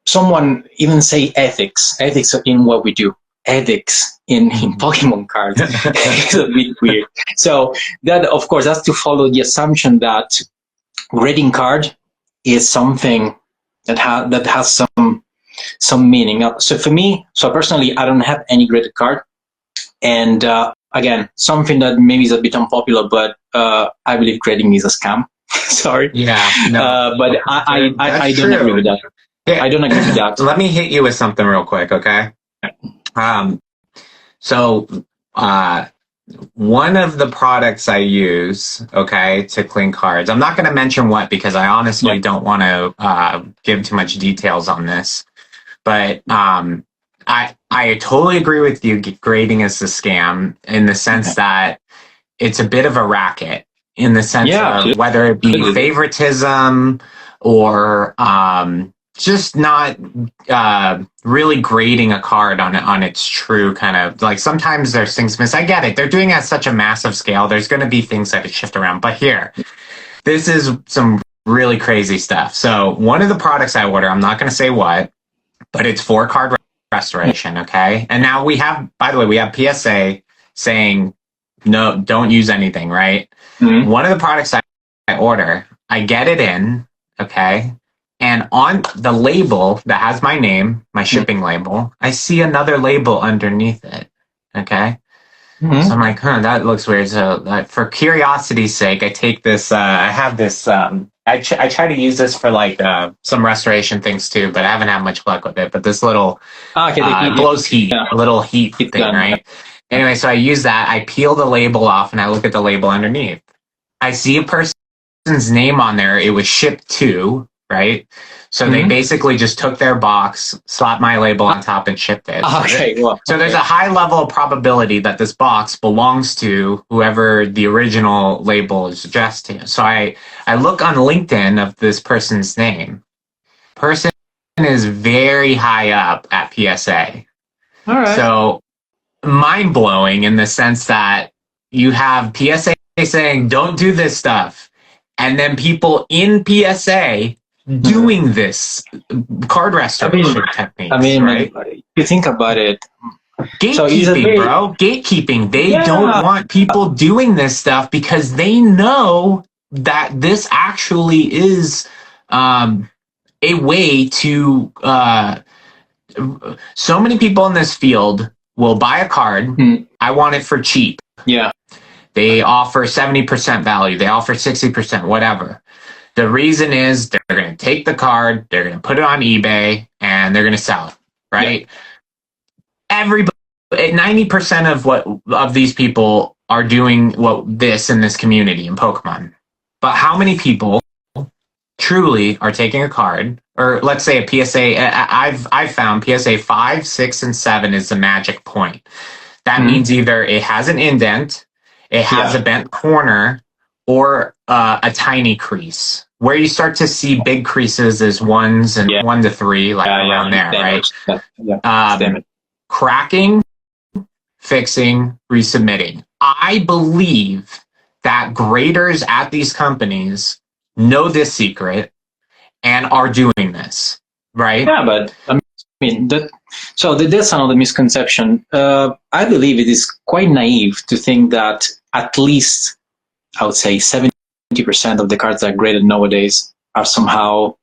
someone even say ethics in what we do. Ethics in Pokemon cards. It's a bit weird. So that, of course, has to follow the assumption that grading card is something that has some meaning. So for me, personally, I don't have any graded card. And again, something that maybe is a bit unpopular, but I believe grading is a scam. Sorry. Yeah. No. But I don't agree with that. I don't agree with that. Let me hit you with something real quick, okay? So one of the products I use, okay, to clean cards, I'm not going to mention what because I honestly don't want to give too much details on this, but I totally agree with you. Grading is a scam in the sense that it's a bit of a racket in the sense of whether it be favoritism or just not really grading a card on its true kind of, like, sometimes there's things missed. I get it. They're doing it at such a massive scale. There's going to be things that shift around. But here, this is some really crazy stuff. So one of the products I order, I'm not going to say what, but it's for card restoration, okay? And now we have, by the way, we have PSA saying, no, don't use anything, right? Mm-hmm. One of the products I order, I get it in, okay? And on the label that has my name, my shipping label, I see another label underneath it, okay? Mm-hmm. So I'm like, that looks weird. So for curiosity's sake, I take this, I have this, I try to use this for like some restoration things too, but I haven't had much luck with it. But this little blows heat, a little heat thing, right? Anyway, so I use that. I peel the label off and I look at the label underneath. I see a person's name on there. It was shipped to, right? So they basically just took their box, slapped my label on top, and shipped it. So there's a high level of probability that this box belongs to whoever the original label is addressed to. So I look on LinkedIn of this person's name. Person is very high up at PSA. All right. So mind-blowing in the sense that you have PSA saying, don't do this stuff. And then people in PSA doing this card restoration techniques. Right? You think about it. Gatekeeping, bro. Gatekeeping. They don't want people doing this stuff because they know that this actually is a way to... so many people in this field will buy a card. I want it for cheap. Yeah. They offer 70% value. They offer 60%, whatever. The reason is they're going to take the card, they're going to put it on eBay, and they're going to sell it, right? Yeah. Everybody, 90% of these people are doing this in this community in Pokemon. But how many people truly are taking a card, or let's say a PSA? I've found PSA 5, 6, and 7 is the magic point. That means either it has an indent, it has a bent corner, or a tiny crease. Where you start to see big creases is 1s and 1 to 3, like around there, right? Cracking, fixing, resubmitting. I believe that graders at these companies know this secret and are doing this, right? Yeah, but that's another misconception. I believe it is quite naive to think that at least, I would say, 70% of the cards that are graded nowadays are somehow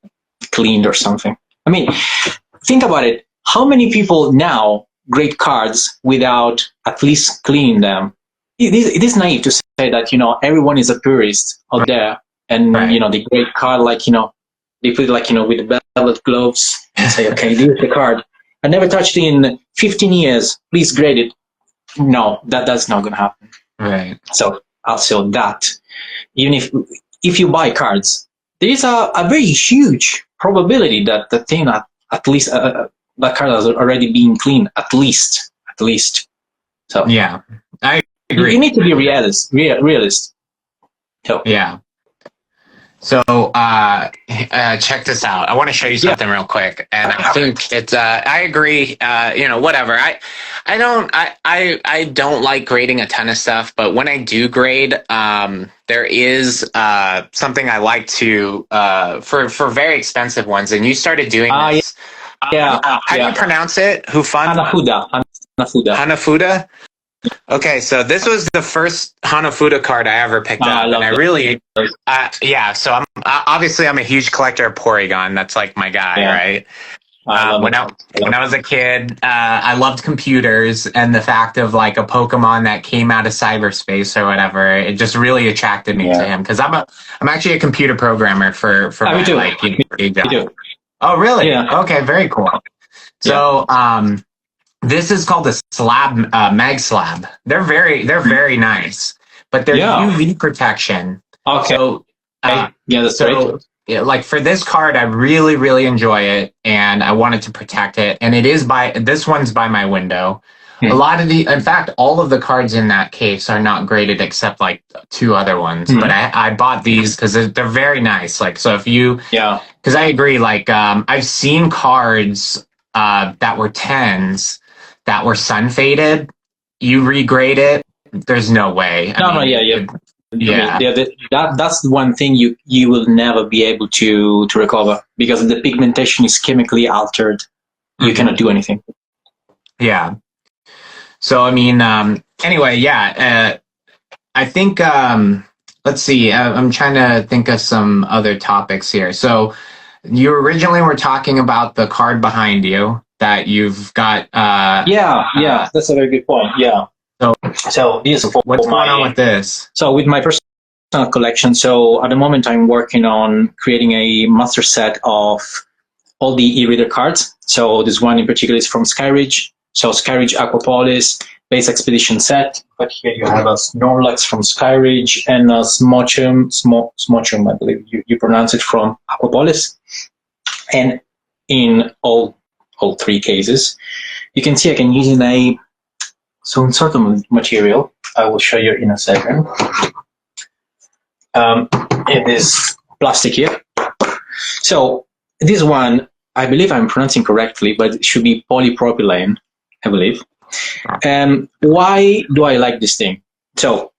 cleaned or something. I mean, think about it. How many people now grade cards without at least cleaning them? It is naive to say that, everyone is a purist out there and, they grade card like, they put it like, with the velvet gloves and say, okay, this is the card. I never touched it in 15 years. Please grade it. No, that's not going to happen. Right. So also that, even if you buy cards, there is a very huge probability that the thing at least that card has already been cleaned at least. So yeah, I agree. You need to be realist. So Yeah. So check this out. I want to show you something real quick, and I think it's. I agree. Whatever. I don't like grading a ton of stuff, but when I do grade, there is something I like to for very expensive ones. And you started doing this. How do you pronounce it? Hufan? Hanafuda. Okay, so this was the first Hanafuda card I ever picked up, and I really, So I'm a huge collector of Porygon. That's like my guy, right? When I was a kid, I loved computers, and the fact of like a Pokemon that came out of cyberspace or whatever, it just really attracted me to him because I'm actually a computer programmer for my day job. Oh, really? Yeah. Okay, very cool. So, this is called a slab, mag slab. They're very nice, but they're UV protection. Okay. So, that's right. Yeah, like for this card, I really enjoy it, and I wanted to protect it. And this one's by my window. A lot of in fact, all of the cards in that case are not graded except like 2 other ones. But I bought these because they're very nice. Like, so if you, because I agree. Like, I've seen cards that were 10s that were sun faded. You regrade it, there's no way. That's one thing you will never be able to recover because the pigmentation is chemically altered. You cannot do anything. Yeah. So I mean, anyway, I think let's see. I'm trying to think of some other topics here. So you originally were talking about the card behind you that you've got. That's a very good point. Yeah. So this is what's going on with this? So with my personal collection, so at the moment I'm working on creating a master set of all the e-reader cards. So this one in particular is from Skyridge. So Skyridge Aquapolis base expedition set. But here you have a Snorlax from Skyridge and a Smochum, I believe you pronounce it, from Aquapolis. And in all 3 cases, you can see I can use some sort of material. I will show you in a second. It is plastic here. So this one, I believe I'm pronouncing correctly, but it should be polypropylene, I believe. Why do I like this thing? So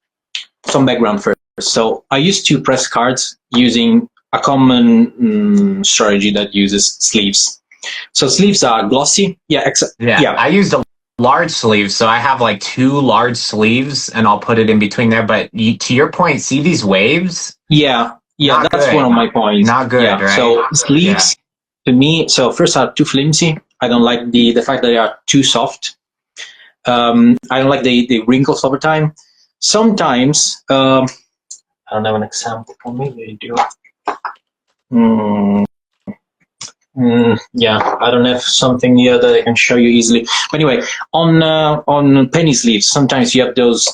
some background first. So I used to press cards using a common strategy that uses sleeves. So sleeves are glossy. I used a large sleeve, so I have like 2 large sleeves, and I'll put it in between there. But to your point, see these waves? That's good. One of my points. Not good, right? So sleeves, to me, so first are too flimsy. I don't like the fact that they are too soft. I don't like the wrinkles over time. Sometimes, I don't have an example for me. They do. I don't have something here that I can show you easily. But anyway, on penny sleeves, sometimes you have those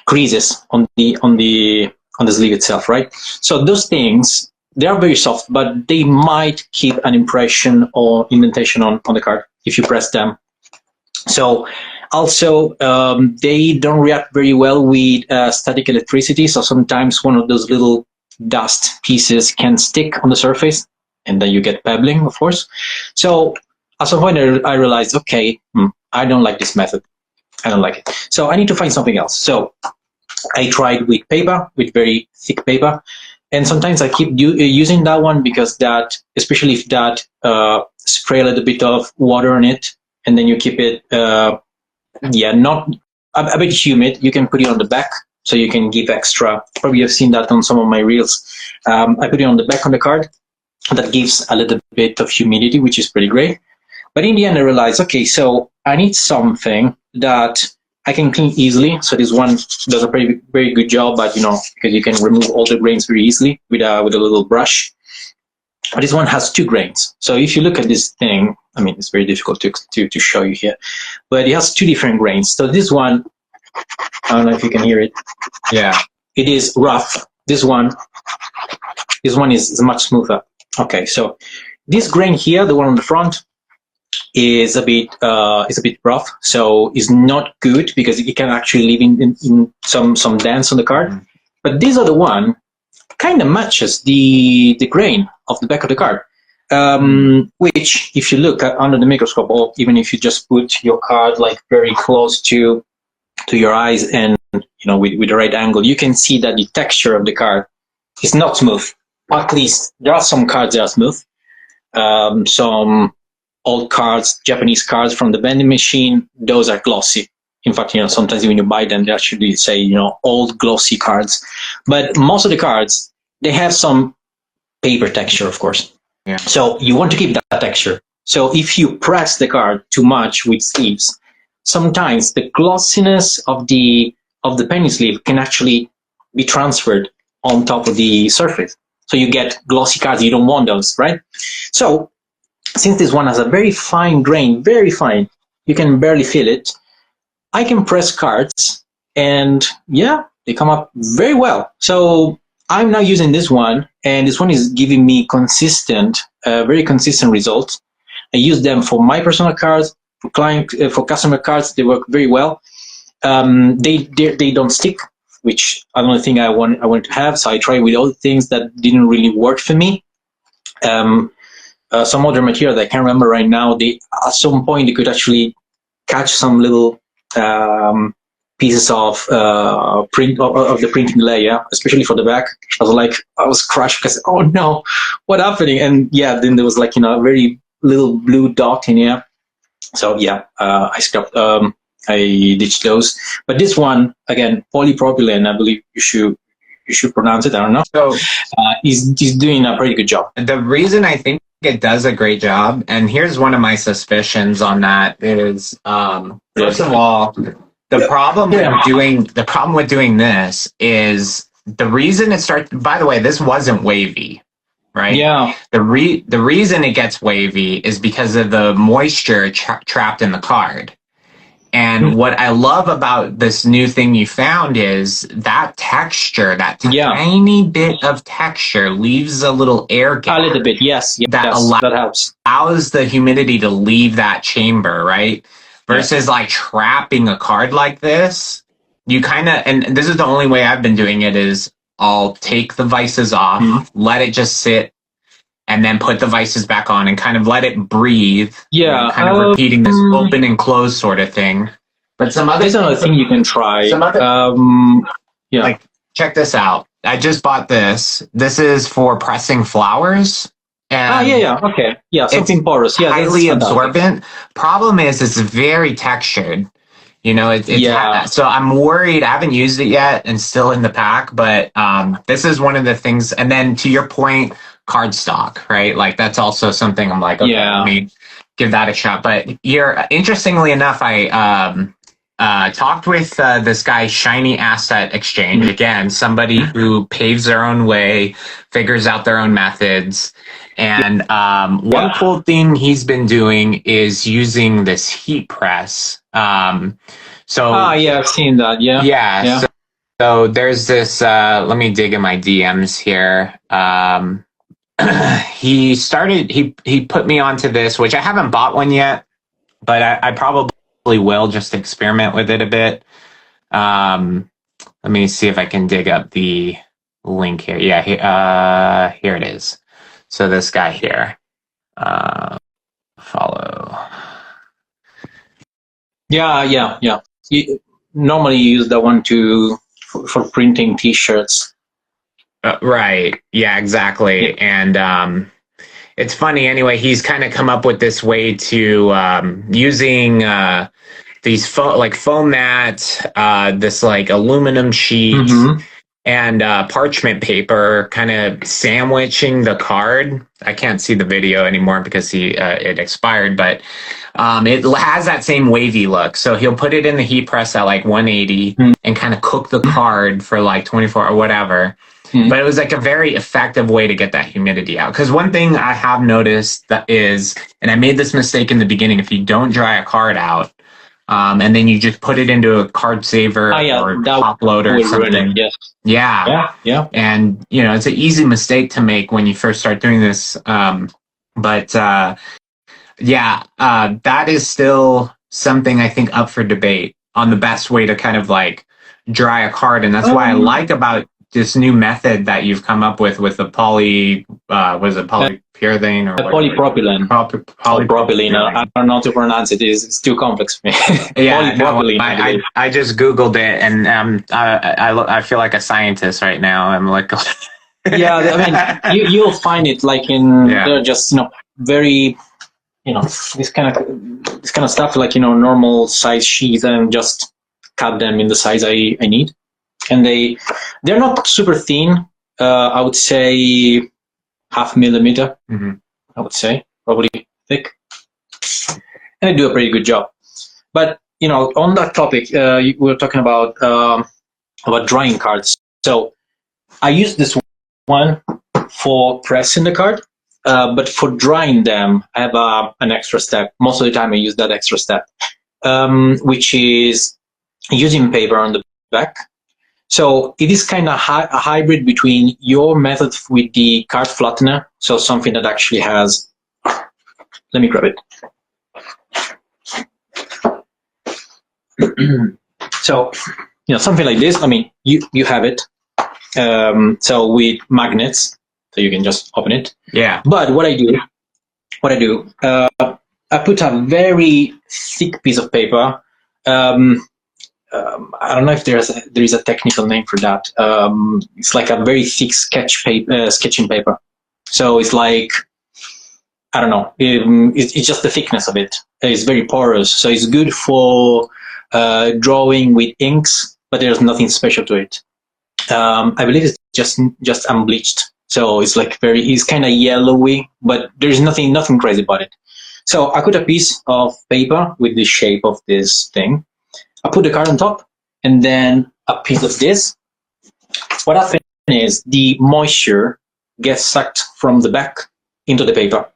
creases on the sleeve itself, right? So those things, they are very soft, but they might keep an impression or indentation on the card if you press them. So also, they don't react very well with static electricity. So sometimes one of those little dust pieces can stick on the surface, and then you get pebbling, of course. So at some point I realized, okay, I don't like this method. I don't like it. So I need to find something else. So I tried with paper, with very thick paper. And sometimes I keep using that one because that, especially if that spray a little bit of water on it, and then you keep it, not a bit humid, you can put it on the back. So you can give extra. Probably you've seen that on some of my reels. I put it on the back on the card. That gives a little bit of humidity, which is pretty great. But in the end, I realized, okay, so I need something that I can clean easily. So this one does a very good job, but because you can remove all the grains very easily with a little brush. But this one has 2 grains. So if you look at this thing, I mean, it's very difficult to show you here, but it has 2 different grains. So this one, I don't know if you can hear it. Yeah, it is rough. This one is much smoother. Okay, so This grain here, the one on the front, is a bit rough, so it's not good because it can actually leave in some dents on the card. Mm-hmm. But this other one kind of matches the grain of the back of the card, which, if you look under the microscope, or even if you just put your card like very close to your eyes and with the right angle, you can see that the texture of the card is not smooth. At least there are some cards that are smooth. Some old cards, Japanese cards from the vending machine, those are glossy. In fact, sometimes when you buy them, they actually say, old glossy cards. But most of the cards, they have some paper texture, of course. Yeah. So you want to keep that texture. So if you press the card too much with sleeves, sometimes the glossiness of the penny sleeve can actually be transferred on top of the surface. So you get glossy cards. You don't want those, right? So since this one has a very fine grain, very fine, you can barely feel it, I can press cards and they come up very well. So I'm now using this one, and this one is giving me very consistent results. I use them for my personal cards, for customer cards. They work very well. They don't stick, which I don't think I want to have. So I tried with other things that didn't really work for me. Some other material that I can't remember right now. At some point they could actually catch some little pieces of print of the printing layer, especially for the back. I was crushed because, oh no, what's happening? And then there was a very little blue dot in here. So I scrapped. I ditched those. But this one, again, polypropylene, I believe you should pronounce it. I don't know. So he's doing a pretty good job. The reason I think it does a great job, and here's one of my suspicions on that, is first of all, the problem with doing this is the reason it starts. By the way, this wasn't wavy, right? Yeah. The reason it gets wavy is because of the moisture trapped in the card. And what I love about this new thing you found is that texture, that tiny bit of texture leaves a little air gap. A little bit, yes. That helps. Allows the humidity to leave that chamber, right? Versus trapping a card like this, you kind of, and this is the only way I've been doing it, is I'll take the vices off, let it just sit, and then put the vices back on and kind of let it breathe. Yeah. Kind of repeating this open and close sort of thing. But there's another thing you can try. Check this out. I just bought this. This is for pressing flowers. And okay. Yeah, something porous. Yeah, highly absorbent. Problem is it's very textured. So I'm worried. I haven't used it yet and still in the pack, but this is one of the things. And then to your point, cardstock, right? That's also something I'm like, okay, let me give that a shot. But interestingly enough, I talked with this guy, Shiny Asset Exchange. Again, somebody who paves their own way, figures out their own methods. And one cool thing he's been doing is using this heat press. I've seen that. Yeah. So there's this, let me dig in my DMs here. He put me onto this, which I haven't bought one yet, but I probably will just experiment with it a bit. Let me see if I can dig up the link here. Here it is. So this guy here, follow. Yeah. Normally you use that one for printing T-shirts. Right. Yeah, exactly. And it's funny. Anyway, he's kind of come up with this way to using these foam mat, this aluminum sheet, and parchment paper, kind of sandwiching the card. I can't see the video anymore because it expired, but it has that same wavy look. So he'll put it in the heat press at 180 and kind of cook the card for 24 or whatever. But it was a very effective way to get that humidity out. Because one thing I have noticed that is, and I made this mistake in the beginning, if you don't dry a card out, and then you just put it into a card saver or top loader or something. Yes. Yeah. And, it's an easy mistake to make when you first start doing this. But that is still something I think up for debate on the best way to kind of like dry a card, and that's why I like about this new method that you've come up with the was it polypyrethane or polypropylene? Polypropylene. I don't know how to pronounce it. It's too complex for me. Yeah, polypropylene. I just Googled it, and I feel like a scientist right now. I'm like, yeah, I mean, you'll find it like in they're just very this kind of stuff, like normal size sheets, and just cut them in the size I need. And they're not super thin. I would say 0.5 millimeter. Mm-hmm. I would say probably thick, and they do a pretty good job. But on that topic, we were talking about drying cards. So I use this one for pressing the card, but for drying them, I have an extra step. Most of the time, I use that extra step, which is using paper on the back. So it is kind of a hybrid between your method with the card flattener, so something that actually has, let me grab it. So, something like this, I mean, you have it. So with magnets, so you can just open it. Yeah. But what I do, I put a very thick piece of paper. I don't know if there is a technical name for that. It's like a very thick sketching paper. So it's like, I don't know. It's just the thickness of it. It's very porous, so it's good for drawing with inks. But there's nothing special to it. I believe it's just unbleached. So it's like it's kind of yellowy, but there's nothing crazy about it. So I put a piece of paper with the shape of this thing. I put the card on top, and then a piece of this. What happens is the moisture gets sucked from the back into the paper.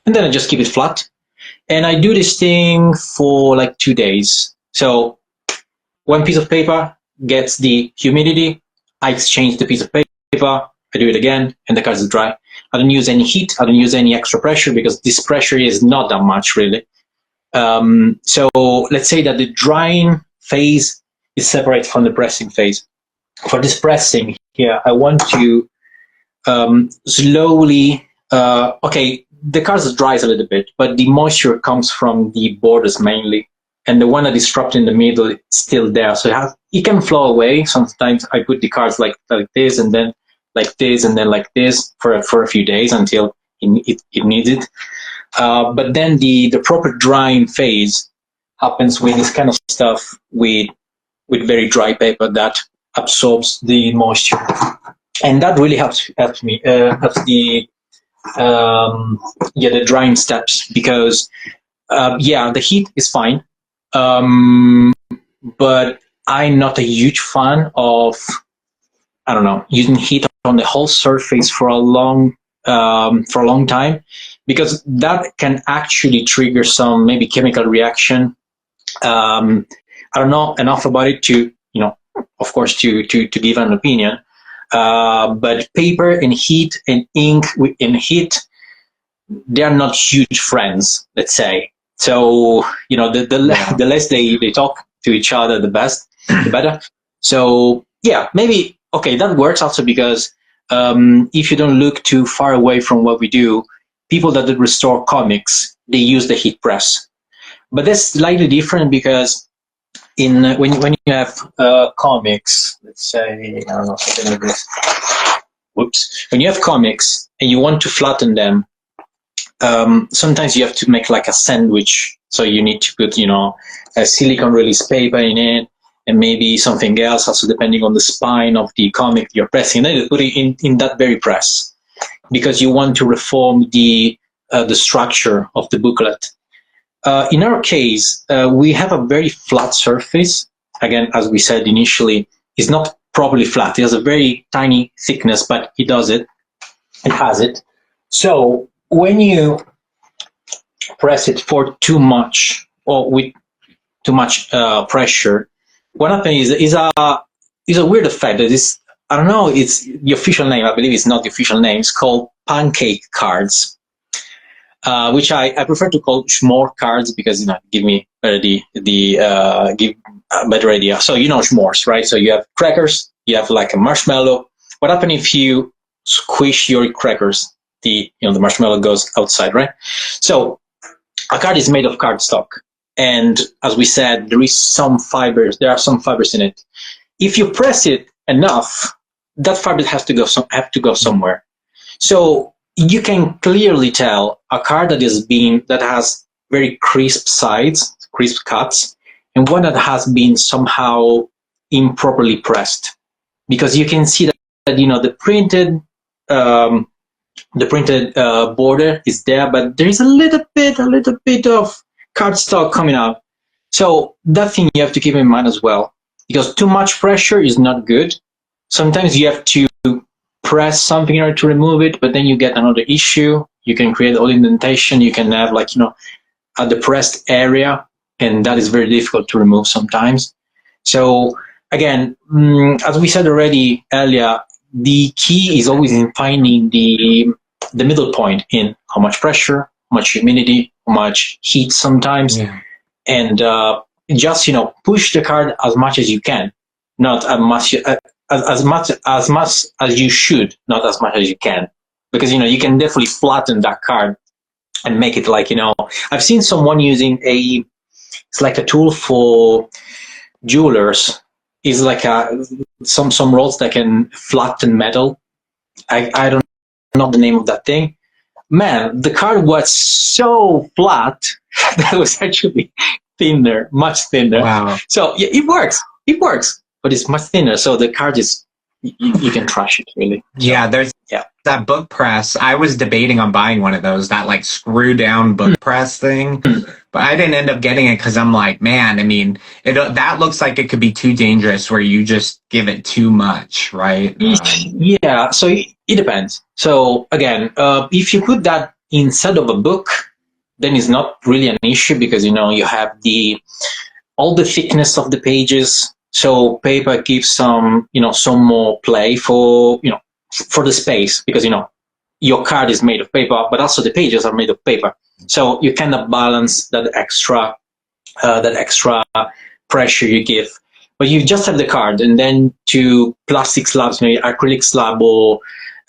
And then I just keep it flat. And I do this thing for like 2 days. So one piece of paper gets the humidity. I exchange the piece of paper. I do it again, and the card is dry. I don't use any heat. I don't use any extra pressure, because this pressure is not that much, really. So let's say that the drying phase is separate from the pressing phase. For this pressing here, I want to slowly, okay, the card dries a little bit, but the moisture comes from the borders mainly, and the one that is trapped in the middle is still there. So it can flow away. Sometimes I put the cards like this, and then like this, and then like this for a few days until it needs it. But then the proper drying phase happens with this kind of stuff with very dry paper that absorbs the moisture, and that really helps me helps the drying steps, because the heat is fine, but I'm not a huge fan of, I don't know, using heat on the whole surface for a long time, because that can actually trigger some maybe chemical reaction. I don't know enough about it to, of course, to give an opinion. But paper and heat and ink in heat, they are not huge friends, let's say. So, the less they talk to each other, the better. So, yeah, maybe, okay, that works also because if you don't look too far away from what we do, people that restore comics, they use the heat press. But that's slightly different, because when you have comics, let's say, I don't know, something like this. Whoops. When you have comics and you want to flatten them, sometimes you have to make like a sandwich. So you need to put, a silicone release paper in it, and maybe something else, also depending on the spine of the comic you're pressing. Then you put it in that very press, because you want to reform the structure of the booklet. In our case, we have a very flat surface. Again, as we said initially, it's not properly flat. It has a very tiny thickness, but it does it. It has it. So when you press it for too much, or with too much pressure, what happens is a weird effect that is, I don't know, it's the official name. I believe it's not the official name. It's called pancake cards. which I prefer to call s'more cards because give me give a better idea. So s'mores, right? So you have crackers, you have like a marshmallow. What happens if you squish your crackers? The marshmallow goes outside, right? So a card is made of cardstock, and as we said, there are some fibers in it. If you press it enough, that fiber have to go somewhere. So you can clearly tell a card that has very crisp sides, crisp cuts, and one that has been somehow improperly pressed, because you can see that the printed border is there, but there is a little bit of cardstock coming out. So that thing you have to keep in mind as well, because too much pressure is not good. Sometimes you have to press something in order to remove it, but then you get another issue. You can create all indentation. You can have a depressed area, and that is very difficult to remove sometimes. So again, as we said already earlier, the key is always in finding the middle point in how much pressure, how much humidity, how much heat sometimes, and just push the card as much as you can, not as much as you should, not as much as you can, because you can definitely flatten that card and make it like I've seen someone using it's like a tool for jewelers. It's like some rolls that can flatten metal. I don't know the name of that thing. Man, the card was so flat that it was actually thinner, much thinner. Wow. So yeah, it works, but it's much thinner. So the card is, you can trash it really. Yeah, there's that book press. I was debating on buying one of those, that like screw down book press thing, but I didn't end up getting it because I'm like, man, I mean, that looks like it could be too dangerous where you just give it too much, right? Yeah, so it depends. So again, if you put that inside of a book, then it's not really an issue, because you have all the thickness of the pages. So paper gives some more play for the space, because your card is made of paper, but also the pages are made of paper. So you kind of balance that extra pressure you give. But you just have the card, and then to plastic slabs, acrylic slab or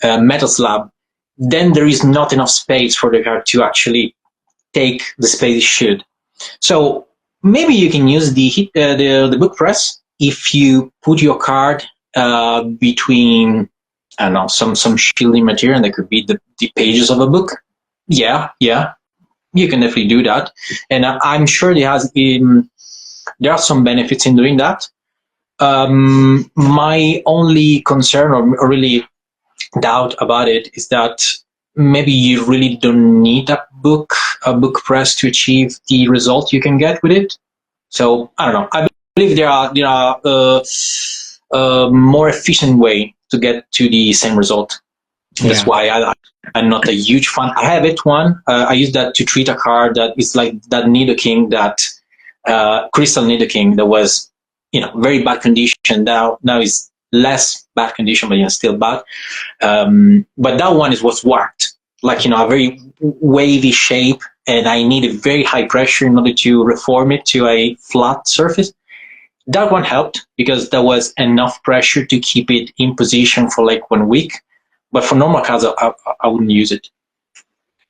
metal slab, then there is not enough space for the card to actually take the space it should. So maybe you can use the book press if you put your card between, I don't know, some shielding material, and that could be the pages of a book. Yeah, you can definitely do that, and I'm sure there are some benefits in doing that. My only concern, or really doubt about it, is that maybe you really don't need a book press to achieve the result you can get with it. So I don't know. I believe there are more efficient way to get to the same result. That's why I'm not a huge fan. I have one. I use that to treat a card that is like that Nidoking, that Crystal Nidoking, that was very bad condition. Now is less bad condition, but still bad. But that one was warped, like a very wavy shape, and I needed very high pressure in order to reform it to a flat surface. That one helped because there was enough pressure to keep it in position for like 1 week. But for normal cards, I wouldn't use it.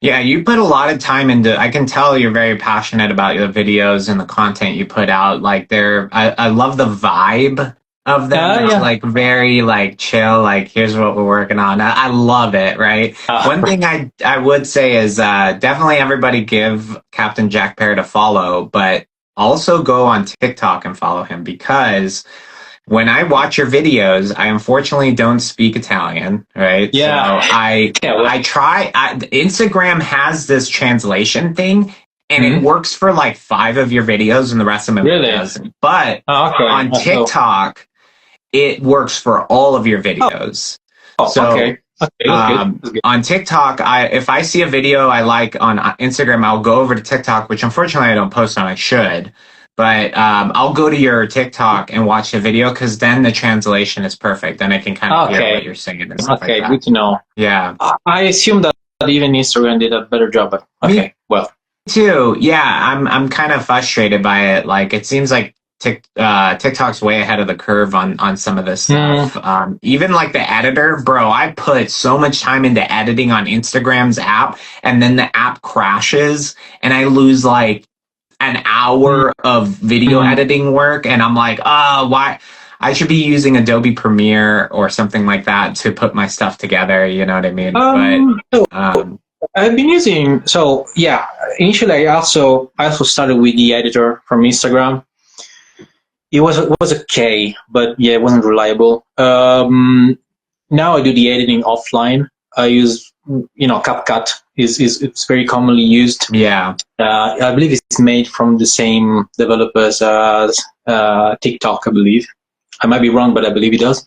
Yeah, you put a lot of time into. I can tell you're very passionate about your videos and the content you put out. Like I love the vibe of them. It's like very like chill. Like, here's what we're working on. I love it. Right. One thing I would say is definitely everybody give Captain Jack Parrott a follow, but also go on TikTok and follow him, because when I watch your videos, I unfortunately don't speak Italian, right? Yeah. So I try. Instagram has this translation thing, and it works for like 5 of your videos, and the rest of them it doesn't. But on TikTok, it works for all of your videos. Okay. That's good. On TikTok, if I see a video I like on Instagram, I'll go over to TikTok, which unfortunately I don't post on. I should. But I'll go to your TikTok and watch the video, because then the translation is perfect. Then I can kind of hear what you're saying and stuff like that. Okay, good to know. Yeah. I assume that even Instagram did a better job. But okay, well, too. Yeah, I'm kind of frustrated by it. Like, it seems like TikTok's way ahead of the curve on some of this stuff. Even like the editor, bro. I put so much time into editing on Instagram's app, and then the app crashes, and I lose like an hour of video editing work, and I'm like, why? I should be using Adobe Premiere or something like that to put my stuff together. You know what I mean? I've been using, so yeah, initially I also started with the editor from Instagram. It was okay, but yeah, it wasn't reliable. Now I do the editing offline. I use, CapCut it's very commonly used. Yeah. I believe it's made from the same developers as TikTok, I believe. I might be wrong, but I believe it does.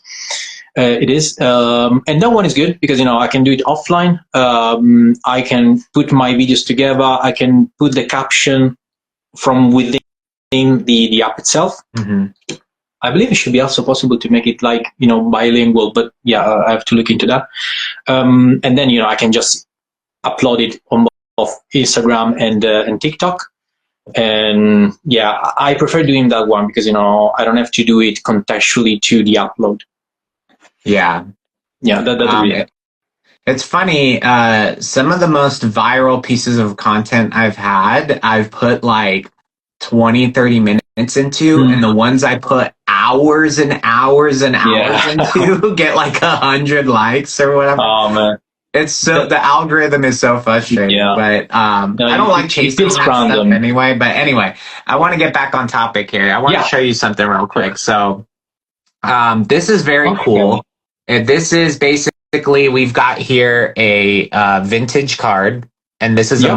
It is. And that one is good because, I can do it offline. I can put my videos together. I can put the caption from within the app itself. I believe it should be also possible to make it like, bilingual, but yeah, I have to look into that. And then, I can just upload it on both Instagram and TikTok. And yeah, I prefer doing that one because, I don't have to do it contextually to the upload. Yeah. Yeah, that's really it. It's funny. Some of the most viral pieces of content I've had, I've put like 20, 30 minutes into, and the ones I put hours and hours and hours into get like 100 likes or whatever. Oh man. It's so the algorithm is so frustrating, but I don't like chasing that stuff anyway. But anyway, I want to get back on topic here. I want to show you something real quick. So this is very cool. And this is basically, we've got here a vintage card, and this is a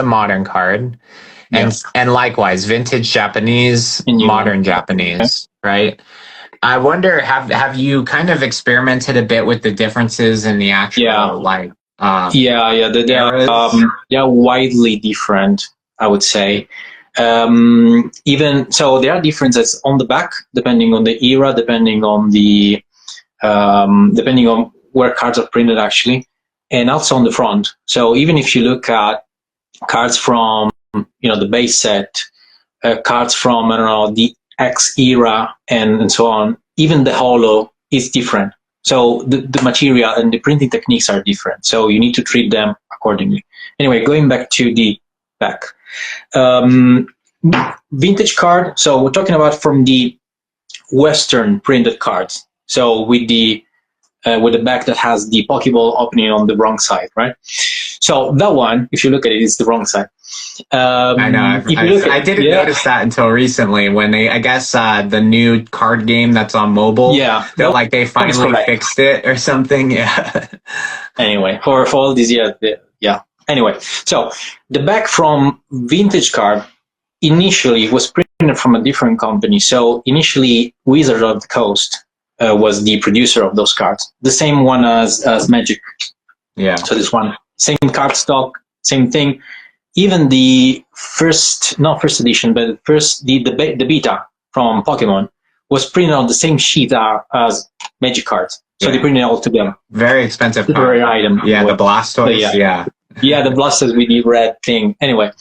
modern card, and likewise vintage Japanese, modern Japanese, right? I wonder, have you kind of experimented a bit with the differences in the actual they're widely different, I would say. Even so, there are differences on the back depending on the era, depending on where cards are printed actually, and also on the front. So even if you look at cards from the base set, cards from the X era and so on, even the holo is different. So the material and the printing techniques are different. So you need to treat them accordingly. Anyway, going back to the back. Vintage card. So we're talking about from the Western printed cards. So with the back that has the Pokeball opening on the wrong side, right? So that one, if you look at it, is the wrong side. I know. I didn't notice that until recently when I guess the new card game that's on mobile. Yeah, they finally fixed it or something. Yeah. Anyway, for all these years, Anyway, so the back from vintage card initially was printed from a different company. So initially, Wizard of the Coast was the producer of those cards, the same one as Magic. Yeah. So this one, same card stock, same thing. Even the not first edition, but the beta from Pokemon was printed on the same sheet as Magic cards. So they printed it all together. Very expensive card. Item. Yeah, the Blastoise. So, yeah, the Blastoise with the red thing. Anyway,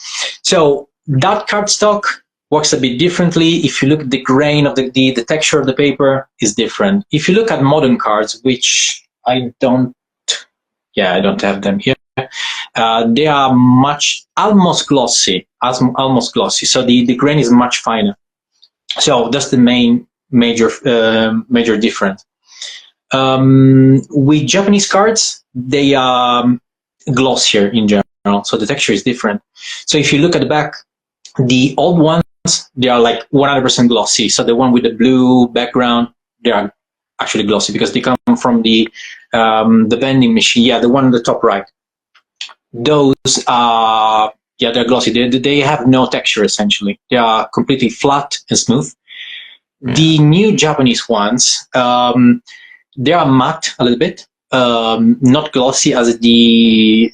so that card stock works a bit differently. If you look at the grain of the texture of the paper is different. If you look at modern cards, which I don't have them here. They are almost glossy. So the grain is much finer. So that's the major difference. With Japanese cards, they are glossier in general. So the texture is different. So if you look at the back, the old ones, they are like 100% glossy. So the one with the blue background, they are actually glossy because they come from the vending machine. Yeah, the one on the top right. Those are, they're glossy. They have no texture essentially. They are completely flat and smooth. Yeah. The new Japanese ones, they are matte a little bit, not glossy as the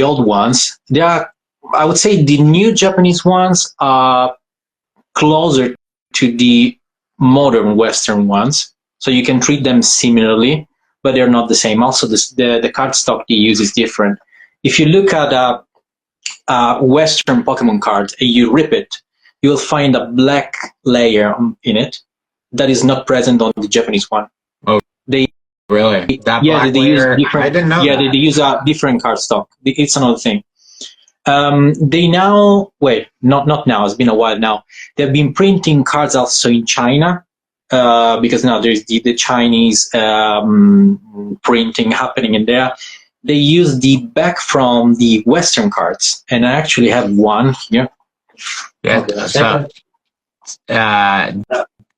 old ones. They are, I would say, the new Japanese ones are closer to the modern Western ones, so you can treat them similarly. but they're not the same. Also, the cardstock you use is different. If you look at Western Pokemon cards and you rip it, you'll find a black layer in it that is not present on the Japanese one. Oh, they really? That yeah, black they layer, use different. I didn't know. Yeah, that. they use a different cardstock. It's another thing. They now not now. It's been a while now. They've been printing cards also in China because now there's the Chinese printing happening in there. They use the back from the Western cards, and I actually have one here. Yeah. So,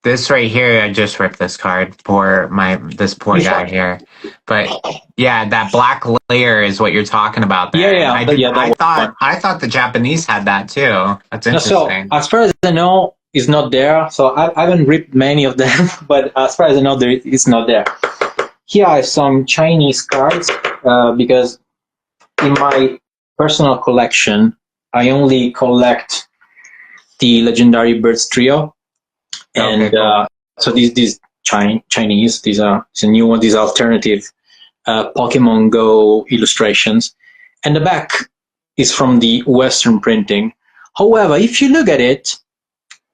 this right here, I just ripped this card for this poor guy here. But yeah, that black layer is what you're talking about there. Yeah. I thought the Japanese had that too. That's interesting. So as far as I know, it's not there. So I haven't ripped many of them, but as far as I know, it's not there. Here are some Chinese cards because in my personal collection, I only collect the Legendary Birds Trio. And okay, cool. So these Chinese, these are a new one, these alternative Pokemon Go illustrations. And the back is from the Western printing. However, if you look at it,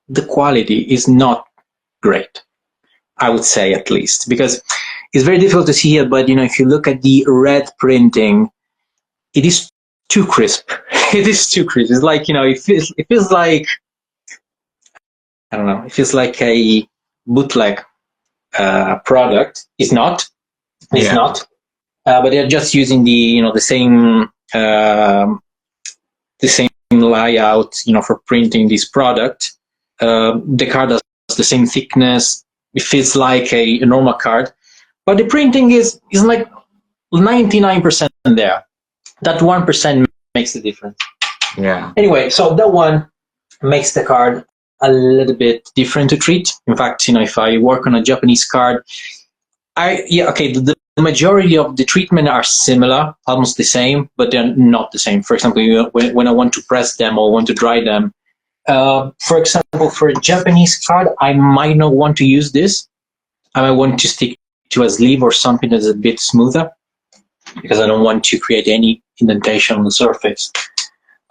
the quality is not great, I would say, at least, because it's very difficult to see here. But if you look at the red printing, it is too crisp. It is too crisp. It's like it feels like, I don't know. It feels like a bootleg product. It's not. It's not. But they're just using the same layout for printing this product. The card has the same thickness. It feels like a normal card, but the printing is like 99% there. That 1% makes the difference. Yeah. Anyway, so that one makes the card a little bit different to treat. In fact, if I work on a Japanese card, the majority of the treatment are similar, almost the same, but they're not the same. For example, when I want to press them or want to dry them, for example, for a Japanese card, I might not want to use this. I might want to stick to a sleeve or something that's a bit smoother because I don't want to create any indentation on the surface.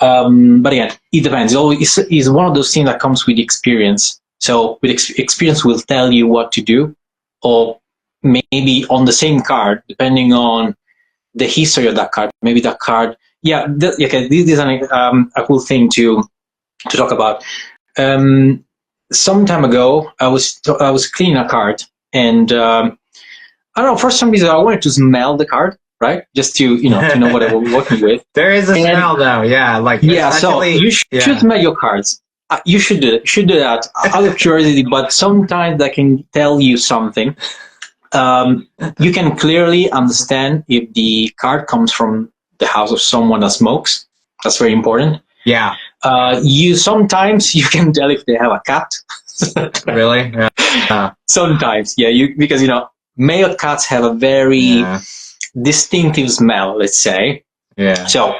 But again, it depends. It's one of those things that comes with experience. So with experience, will tell you what to do, or maybe on the same card, depending on the history of that card. Maybe that card. Yeah. Okay. This is a cool thing to talk about. Some time ago, I was cleaning a card, and I don't know. For some reason, I wanted to smell the card. Right, just to to know what I was working with. There is a smell, though. Yeah, so you should smell your cards. You should do it. Should do that out of curiosity. But sometimes that can tell you something. You can clearly understand if the card comes from the house of someone that smokes. That's very important. Yeah. Sometimes you can tell if they have a cat. Really? Yeah. Sometimes, yeah. Because male cats have a very distinctive smell, let's say. Yeah. So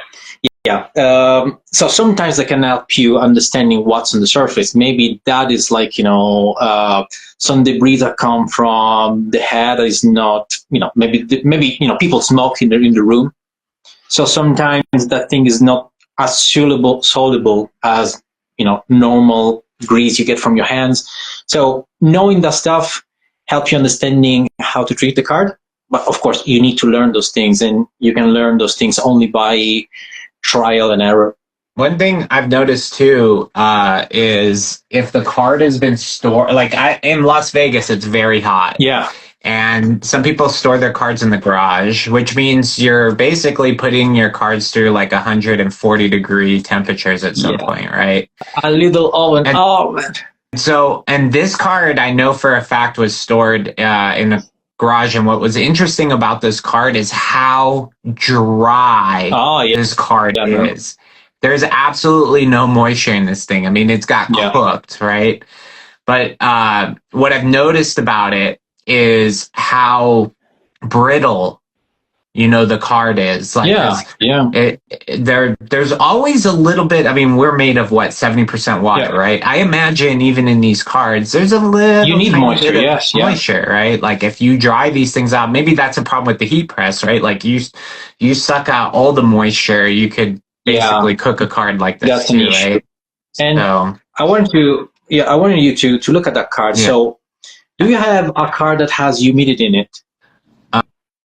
so sometimes they can help you understanding what's on the surface. Maybe that is like some debris that come from the head is not maybe people smoke in the room. So sometimes that thing is not as soluble as normal grease you get from your hands. So knowing that stuff helps you understanding how to treat the card. But of course, you need to learn those things, and you can learn those things only by trial and error. One thing I've noticed too is if the card has been stored, in Las Vegas, it's very hot. Yeah. And some people store their cards in the garage, which means you're basically putting your cards through 140-degree temperatures at some point, right? A little oven. So, and this card I know for a fact was stored in a garage, and what was interesting about this card is how dry this card is. There's absolutely no moisture in this thing. I mean, it's got cooked, right? But what I've noticed about it is how brittle the card is. Like, Yeah, yeah. There's always a little bit. I mean, we're made of what, 70% water, Yeah. right? I imagine even in these cards, there's a little You need tiny moisture, bit of yes, yeah. moisture, right? Like if you dry these things out, maybe that's a problem with the heat press, right? Like you suck out all the moisture, you could basically cook a card like this That's an too, issue. right? And So I wanted you to look at that card. Yeah. So, do you have a card that has humidity in it?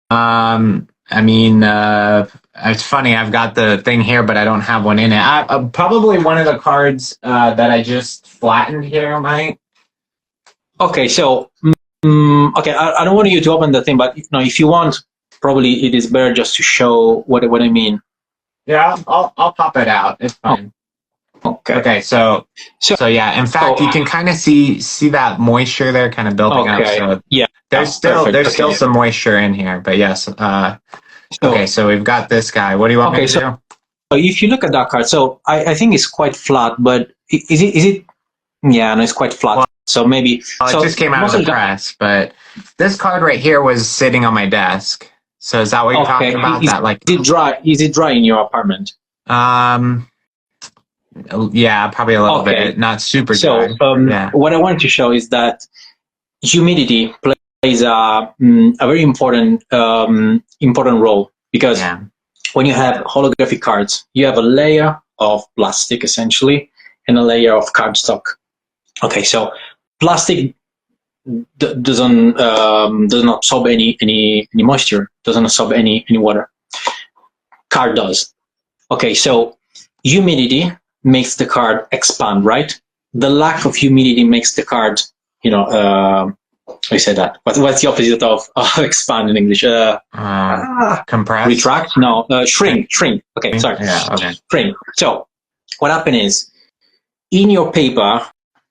I mean, it's funny. I've got the thing here, but I don't have one in it. Probably one of the cards that I just flattened here might. Okay, so okay, I don't want you to open the thing, but if you want, probably it is better just to show what I mean. Yeah, I'll pop it out. It's fine. Okay. So yeah. In fact, you can kind of see that moisture there, kind of building up. So yeah, there's still some moisture in here, but yes. Okay, so we've got this guy. What do you want me to do? So if you look at that card, so I think it's quite flat, but is it? Yeah, no, it's quite flat. Well, so maybe it just came out of the press, but this card right here was sitting on my desk. So is that what you're talking about? Is it dry in your apartment? Yeah, probably a little bit, not super dry. So what I wanted to show is that humidity plays a very important role, because when you have holographic cards, you have a layer of plastic essentially and a layer of cardstock. Okay, so plastic doesn't absorb any moisture, doesn't absorb any water. Card does. Okay, so humidity makes the card expand, right? The lack of humidity makes the card, how you say that? What's the opposite of expand in English? Compress? Retract? No, shrink. Okay, sorry. Yeah, okay. Shrink. So what happens is, in your paper,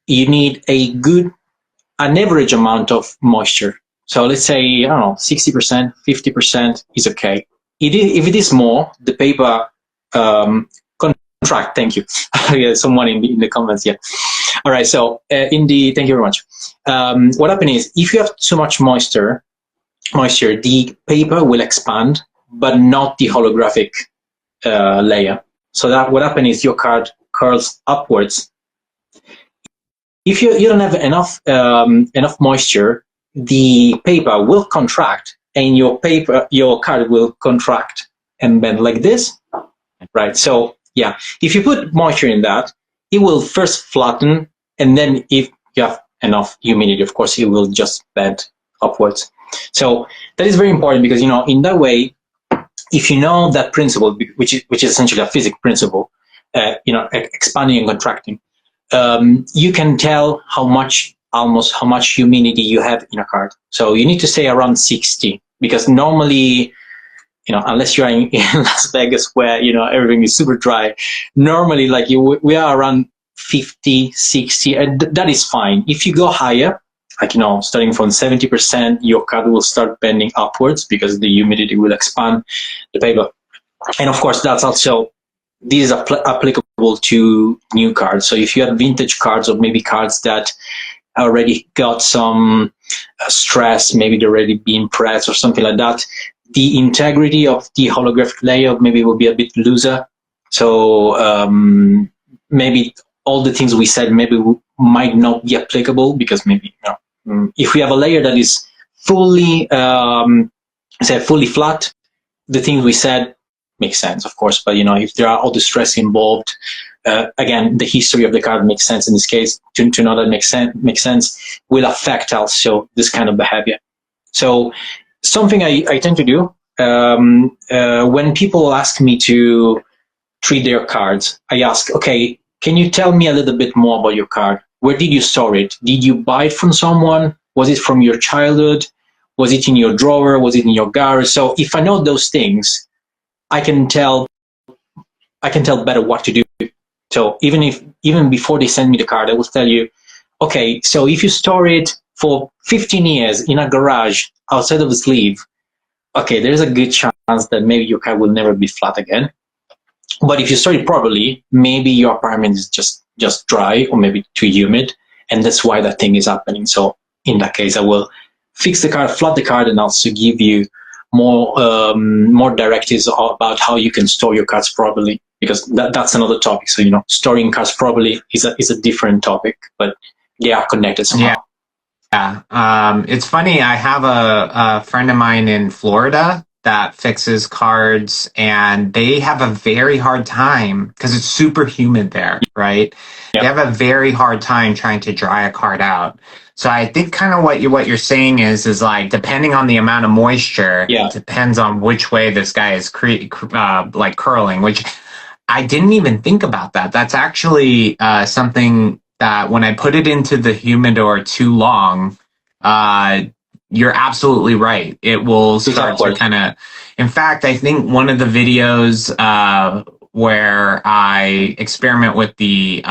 you need an average amount of moisture. So let's say, I don't know, 60%, 50% is okay. If it is more, the paper contract. Thank you. Yeah, someone in the comments. Yeah. All right. So thank you very much. What happens is, if you have too much moisture, the paper will expand, but not the holographic layer. So that what happens is your card curls upwards. If you don't have enough moisture, the paper will contract, and your card will contract and bend like this, right? So yeah, if you put moisture in that, it will first flatten, and then if you have enough humidity, of course, it will just bend upwards. So that is very important, because in that way, if you know that principle, which is essentially a physics principle, expanding and contracting, you can tell how much humidity you have in a card. So you need to stay around 60, because normally, unless you're in Las Vegas where, everything is super dry, normally we are around 50, 60, and that is fine. If you go higher, starting from 70%, your card will start bending upwards, because the humidity will expand the paper. And of course, this is applicable to new cards. So if you have vintage cards, or maybe cards that already got some stress, maybe they're already being pressed or something like that, the integrity of the holographic layer maybe will be a bit looser. So maybe all the things we said might not be applicable, because maybe if we have a layer that is fully flat, the things we said makes sense, of course. But if there are all the stress involved, again, the history of the card makes sense in this case. To know that makes sense will affect also this kind of behavior. So something I tend to do when people ask me to treat their cards, I ask, okay, can you tell me a little bit more about your card? Where did you store it? Did you buy it from someone? Was it from your childhood? Was it in your drawer? Was it in your garage? So if I know those things, I can tell better what to do. So even before they send me the card, I will tell you, okay, so if you store it for 15 years in a garage outside of the sleeve, okay, there's a good chance that maybe your card will never be flat again. But if you store it properly, maybe your apartment is just dry, or maybe too humid, and that's why that thing is happening. So in that case, I will fix the card, flat the card, and also give you more directives about how you can store your cards properly, because that's another topic. So storing cards properly is a different topic, but they are connected somehow. Yeah. It's funny. I have a friend of mine in Florida that fixes cards, and they have a very hard time because it's super humid there, right? Yeah. They have a very hard time trying to dry a card out. So I think kind of what you're saying is like, depending on the amount of moisture, Yeah. it depends on which way this guy is like curling, which I didn't even think about that. That's actually something that when I put it into the humidor too long, you're absolutely right. It will start to kind of. In fact, I think one of the videos where I experiment with the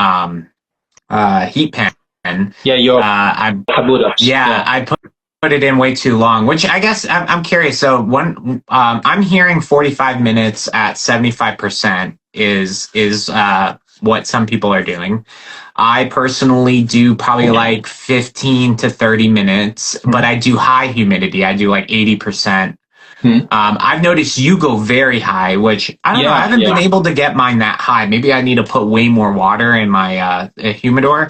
heat pen. I put it in way too long, which I guess I'm curious. So I'm hearing 45 minutes at 75% is what some people are doing. I personally do probably like 15 to 30 minutes, but I do high humidity. I do like 80%. I've noticed you go very high, which I don't know. I haven't been able to get mine that high. Maybe I need to put way more water in my humidor.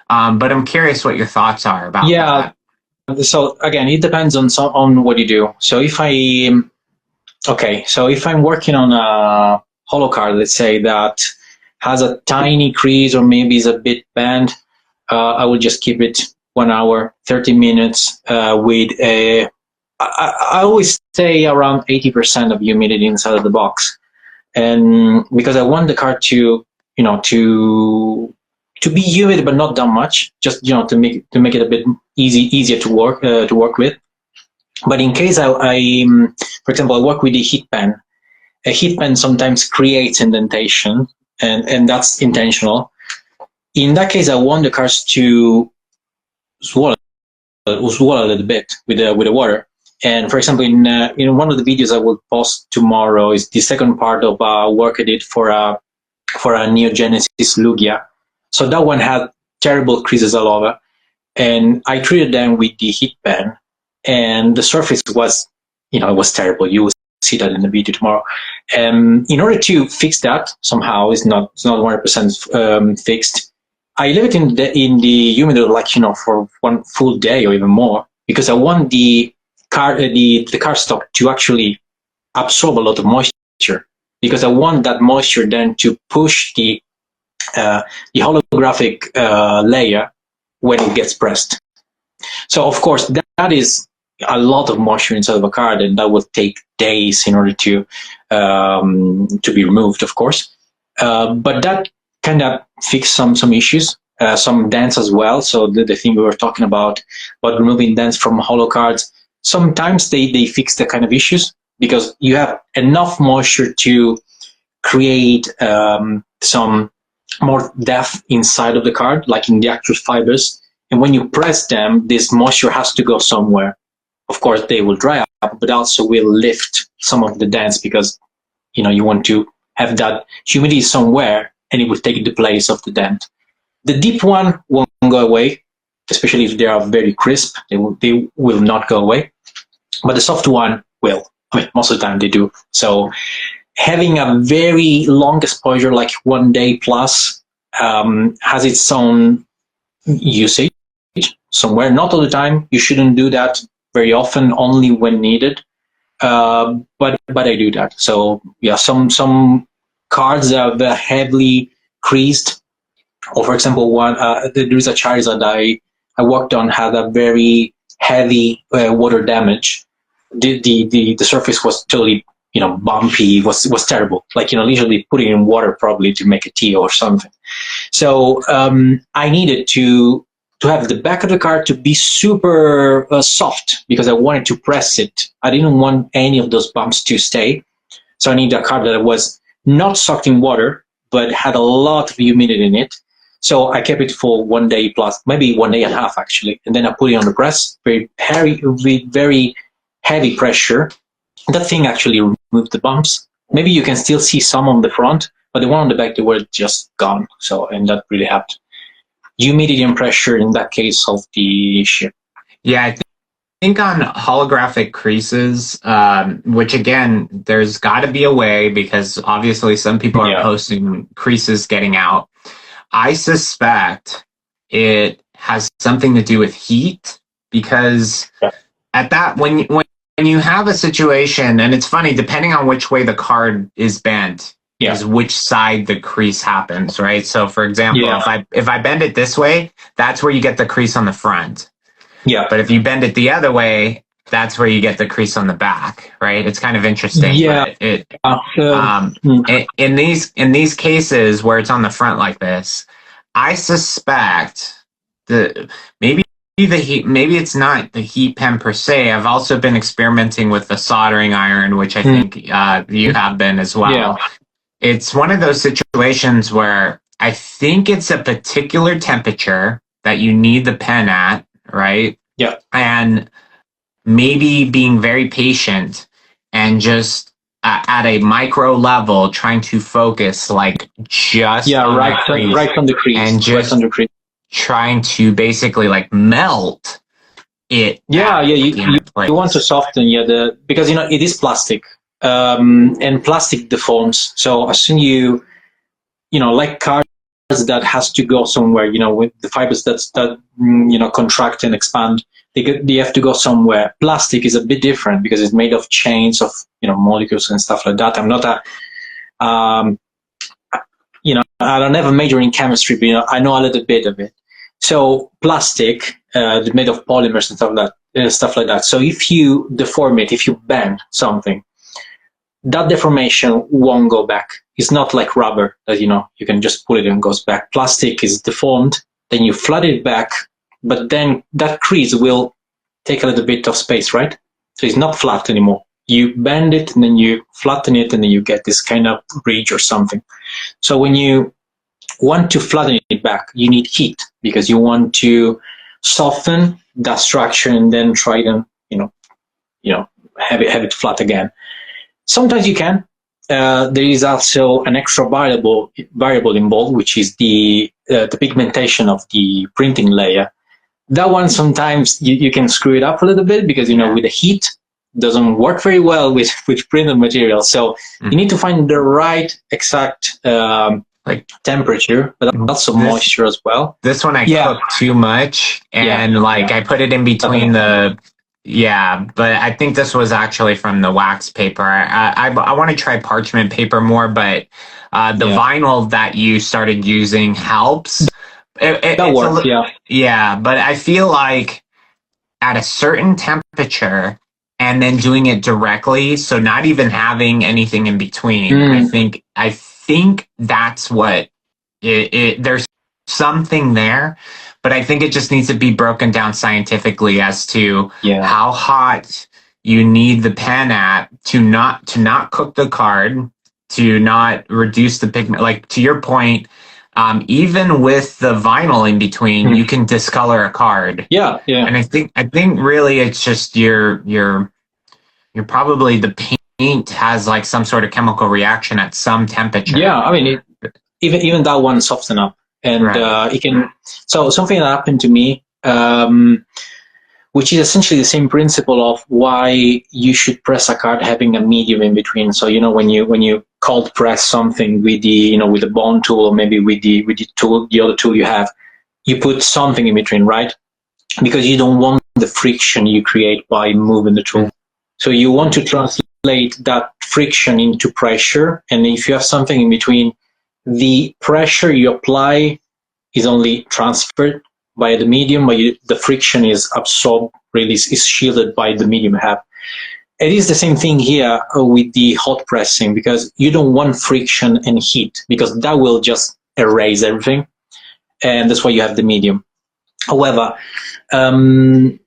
But I'm curious what your thoughts are about that. So again, it depends on what you do. So if I'm working on a hollow card, let's say, that has a tiny crease or maybe is a bit bent, I will just keep it 1 hour, 30 minutes with a. I always stay around 80% of humidity inside of the box, and because I want the card to be humid but not that much, just to make it a bit easier to work with. But in case for example, I work with the heat pen. A heat pen sometimes creates indentation, and that's intentional. In that case, I want the cards to swallow a little bit with the water. And for example, in one of the videos I will post tomorrow is the second part of work I did for a Neo Genesis Lugia. So that one had terrible creases all over, and I treated them with the heat pen, and the surface was, it was terrible. You will see that in the video tomorrow. In order to fix that somehow, it's not 100% fixed. I leave it in the humidor for one full day or even more, because I want the cardstock to actually absorb a lot of moisture, because I want that moisture then to push the holographic layer when it gets pressed. So of course that is a lot of moisture inside of a card, and that will take days in order to be removed, of course. But that kind of fixed some issues, some dents as well. So the thing we were talking about removing dents from hollow cards, sometimes they fix the kind of issues because you have enough moisture to create some more depth inside of the card, like in the actual fibers. And when you press them, this moisture has to go somewhere. Of course, they will dry up, but also will lift some of the dents, because you want to have that humidity somewhere, and it will take the place of the dent. The deep one won't go away, especially if they are very crisp. They will not go away. But the soft one will. I mean, most of the time they do. So having a very long exposure, like 1 day plus, has its own usage somewhere. Not all the time. You shouldn't do that very often, only when needed. But I do that. So yeah, some cards are very heavily creased, or for example, there is a Charizard I worked on, had a very heavy water damage. The surface was totally bumpy, was terrible. Like literally putting in water probably to make a tea or something. So I needed to have the back of the card to be super soft, because I wanted to press it. I didn't want any of those bumps to stay. So I needed a card that was not soaked in water, but had a lot of humidity in it. So I kept it for 1 day plus, maybe 1 day and a half actually. And then I put it on the press, very heavy pressure. That thing actually removed the bumps. Maybe you can still see some on the front, but the one on the back, they were just gone. So, and that really helped. Humidity and pressure in that case solved the issue. Yeah, I think on holographic creases, which again, there's got to be a way because obviously some people are posting creases getting out. I suspect it has something to do with heat because at that when you have a situation, and it's funny, depending on which way the card is bent, is which side the crease happens, right? So for example, if I bend it this way, that's where you get the crease on the front. Yeah. But if you bend it the other way, that's where you get the crease on the back, right? It's kind of interesting. Yeah. But in these cases where it's on the front like this, I suspect maybe the heat, maybe it's not the heat pen per se. I've also been experimenting with the soldering iron, which I think you have been as well. Yeah. It's one of those situations where I think it's a particular temperature that you need the pen at, right? Yeah. And maybe being very patient and just at a micro level trying to focus like just right on the crease and just trying to basically like melt it. You want to soften because it is plastic, and plastic deforms. So as soon like cards that has to go somewhere, with the fibers that contract and expand, they have to go somewhere. Plastic is a bit different because it's made of chains of molecules and stuff like that. I'm not I don't have a major in chemistry, but I know a little bit of it. So plastic, made of polymers and stuff like that. So if you deform it, if you bend something, that deformation won't go back. It's not like rubber that, you can just pull it and it goes back. Plastic is deformed, then you flatten it back, but then that crease will take a little bit of space, right? So it's not flat anymore. You bend it and then you flatten it and then you get this kind of ridge or something. So when you want to flatten it back, you need heat because you want to soften that structure and then try to, have it flat again. Sometimes you can. There is also an extra variable involved, which is the pigmentation of the printing layer. That one sometimes you can screw it up a little bit because with the heat doesn't work very well with printed material. So you need to find the right exact temperature, but also moisture as well. This one I cooked too much and I put it in between but I think this was actually from the wax paper. I want to try parchment paper more, but the vinyl that you started using helps. That works, but I feel like at a certain temperature and then doing it directly, so not even having anything in between, I think that's what there's something there. But I think it just needs to be broken down scientifically as to how hot you need the pen at to not cook the card, to not reduce the pigment. Like to your point, even with the vinyl in between, you can discolor a card. Yeah. And I think really it's just you're probably the paint has like some sort of chemical reaction at some temperature. Yeah, I mean even that one soften up. And it can. So something that happened to me, which is essentially the same principle of why you should press a card having a medium in between. So when you cold press something with the with the bond tool or maybe with the tool, the other tool you have, you put something in between, right? Because you don't want the friction you create by moving the tool. So you want to translate that friction into pressure, and if you have something in between, the pressure you apply is only transferred by the medium, but the friction is absorbed, really is shielded by the medium you have. It is the same thing here with the hot pressing, because you don't want friction and heat, because that will just erase everything, and that's why you have the medium. However, I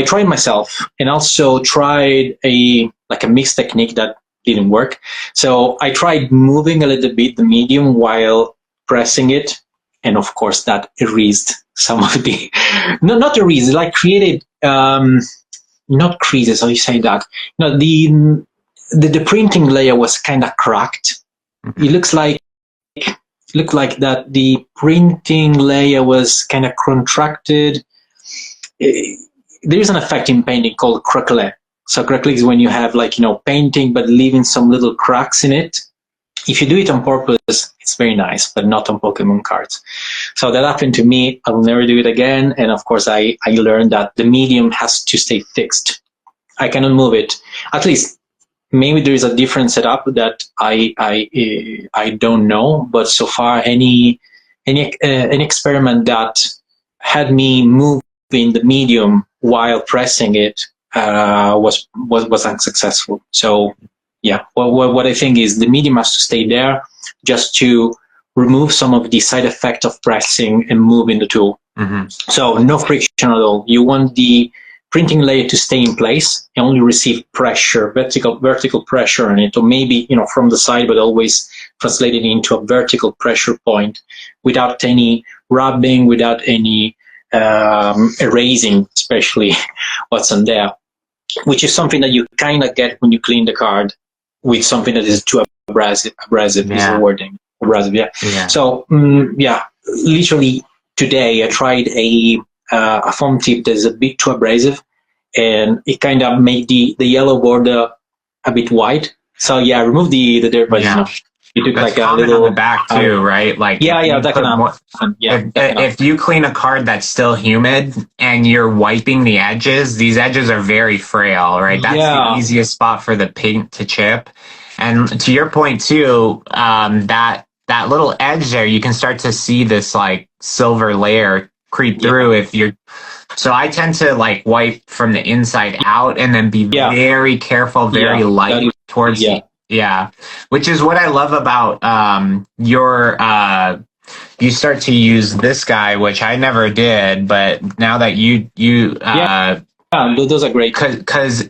tried myself, and also tried a mixed technique that didn't work. So I tried moving a little bit the medium while pressing it, and of course that erased some of the not erased, like created not creases, how you say that, the printing layer was kind of cracked. It looked like that the printing layer was kind of contracted. there's an effect in painting called craquelé. So craquelé is when you have like, painting but leaving some little cracks in it. If you do it on purpose, it's very nice, but not on Pokemon cards. So that happened to me. I will never do it again. And of course, I learned that the medium has to stay fixed. I cannot move it. At least maybe there is a different setup that I don't know. But so far, any experiment that had me moving the medium while pressing it was unsuccessful. So yeah, what I think is the medium has to stay there just to remove some of the side effect of pressing and moving the tool. Mm-hmm. So no friction at all. You want the printing layer to stay in place and only receive pressure, vertical pressure on it, or maybe from the side, but always translated into a vertical pressure point without any rubbing, without any erasing, especially what's on there, which is something that you kind of get when you clean the card with something that is too abrasive is the wording. Abrasive, yeah. So, literally today I tried a foam tip that is a bit too abrasive, and it kind of made the yellow border a bit white. So yeah, I removed the dirt, but you took that's like a little on the back too, right? Like if you clean a card that's still humid and you're wiping the edges, these edges are very frail, right? That's the easiest spot for the paint to chip. And to your point too, that little edge there, you can start to see this like silver layer creep through if you're. So I tend to like wipe from the inside out and then be very careful, very light towards the. Yeah, which is what I love about your. You start to use this guy, which I never did, but now that you those are great. Because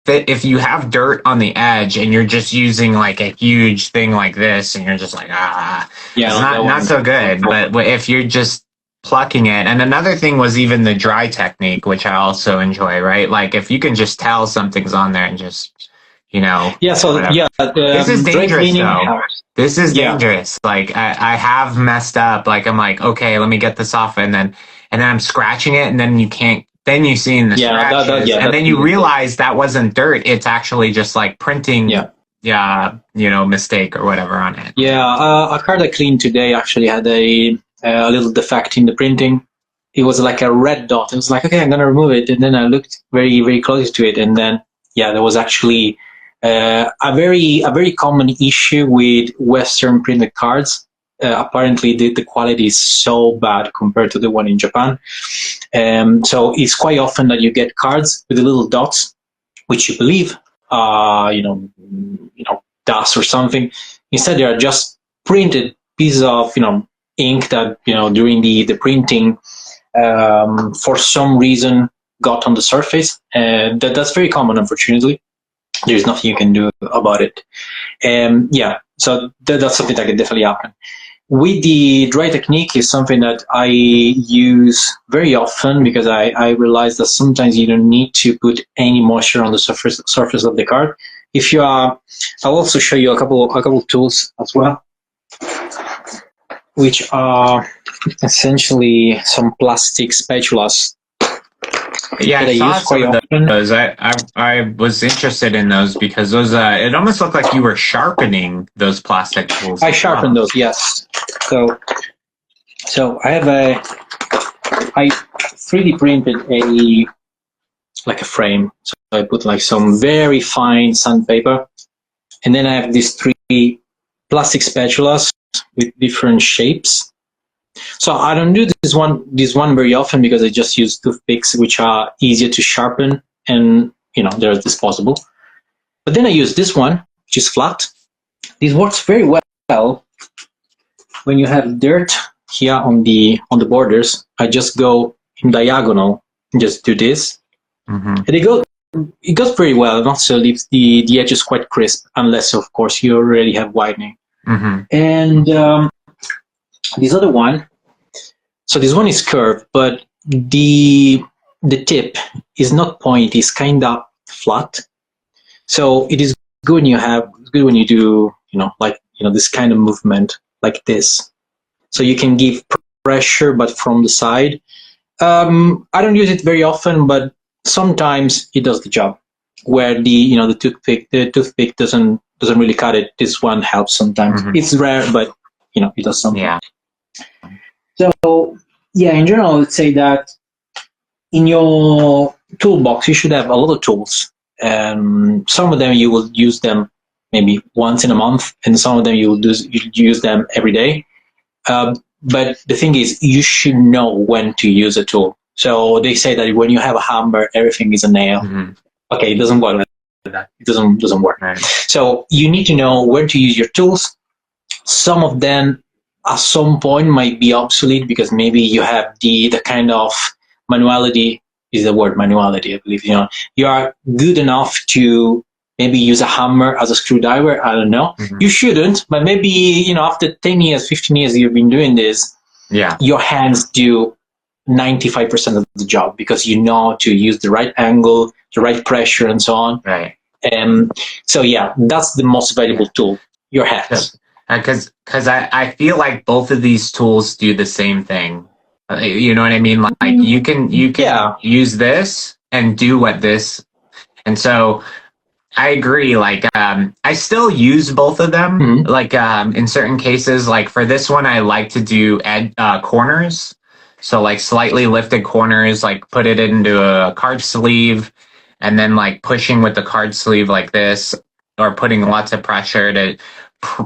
if you have dirt on the edge and you're just using like a huge thing like this, and you're just like it's not so good. But if you're just plucking it, and another thing was even the dry technique, which I also enjoy, right? Like if you can just tell something's on there and just. This is dangerous though. This is dangerous. Like I have messed up. Like I'm like, okay, let me get this off, and then I'm scratching it, and then you can't. Then you see in the scratches, and then you realize that wasn't dirt. It's actually just like printing. Mistake or whatever on it. Yeah, a card I cleaned today actually had a little defect in the printing. It was like a red dot. It was like, okay, I'm gonna remove it, and then I looked very, very close to it, and then there was actually. A very common issue with Western printed cards. Apparently, the quality is so bad compared to the one in Japan. So it's quite often that you get cards with the little dots, which you believe, dust or something. Instead, they are just printed pieces of ink that during the printing for some reason got on the surface. That's very common, unfortunately. There's nothing you can do about it. So that's something that can definitely happen. With the dry technique is something that I use very often because I realize that sometimes you don't need to put any moisture on the surface of the card. If you are, I'll also show you a couple tools as well, which are essentially some plastic spatulas. Yeah, I saw some of those. I was interested in those because those it almost looked like you were sharpening those plastic tools. I sharpened those, yes. So I have I 3D printed a frame. So I put like some very fine sandpaper, and then I have these 3 plastic spatulas with different shapes. So I don't do this one very often because I just use toothpicks, which are easier to sharpen and they're disposable. But then I use this one, which is flat. This works very well when you have dirt here on the borders. I just go in diagonal and just do this, and it goes pretty well. It also leaves the edges quite crisp, unless of course you already have whitening. And this other one, so this one is curved, but the tip is not pointy, it's kind of flat. So it is good when you do, this kind of movement like this. So you can give pressure, but from the side. I don't use it very often, but sometimes it does the job. Where the toothpick doesn't really cut it. This one helps sometimes. Mhm. It's rare, but it does something. Yeah. So yeah, in general, I would say that in your toolbox you should have a lot of tools. Some of them you will use them maybe once in a month, and some of them you use them every day. But the thing is, you should know when to use a tool. So they say that when you have a hammer, everything is a nail. Mhm. Okay, it doesn't work like that. It doesn't work. Right. So you need to know when to use your tools. Some of them at some point might be obsolete because maybe you have the kind of manuality is the word manuality, I believe. You are good enough to maybe use a hammer as a screwdriver. I don't know. Mhm. You shouldn't, but maybe after 10 years, 15 years you've been doing this, Yeah. your hands do 95% of the job because you know to use the right angle, the right pressure, and so on. Right. So yeah, that's the most valuable tool, your hands. Because I feel like both of these tools do the same thing. You know what I mean? Like you can use this and do what this, and so I agree. Like I still use both of them. Mhm. Like in certain cases, like for this one, I like to do corners. So like slightly lifted corners, like put it into a card sleeve, and then like pushing with the card sleeve like this, or putting lots of pressure to.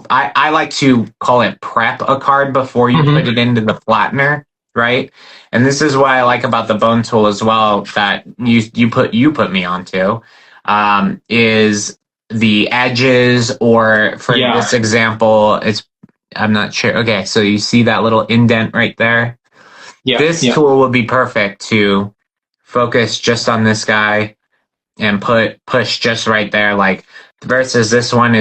I like to call it prep a card before you Mhm. put it into the flattener, right? And this is what I like about the bone tool as well that you put me onto, is the edges, or for this example, I'm not sure. Okay, so you see that little indent right there? Yeah. This tool will be perfect to focus just on this guy and push just right there. Like versus this one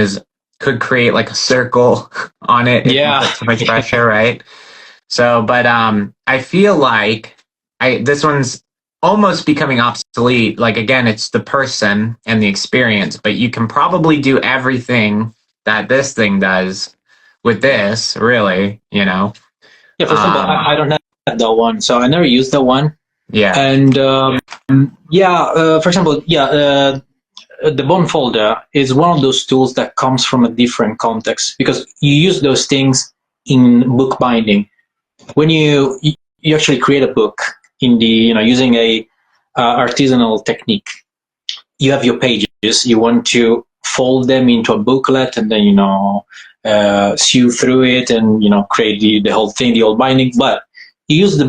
could create like a circle on it if you put too much pressure, right? So, but I feel like this one's almost becoming obsolete. Like again, it's the person and the experience, but you can probably do everything that this thing does with this, really, Yeah, for example, I don't have that one, so I never used that one. Yeah. And for example, the bone folder is one of those tools that comes from a different context because you use those things in book binding. When you actually create a book in the using a artisanal technique, you have your pages. You want to fold them into a booklet, and then sew through it, and create the whole thing, the old binding. But you use the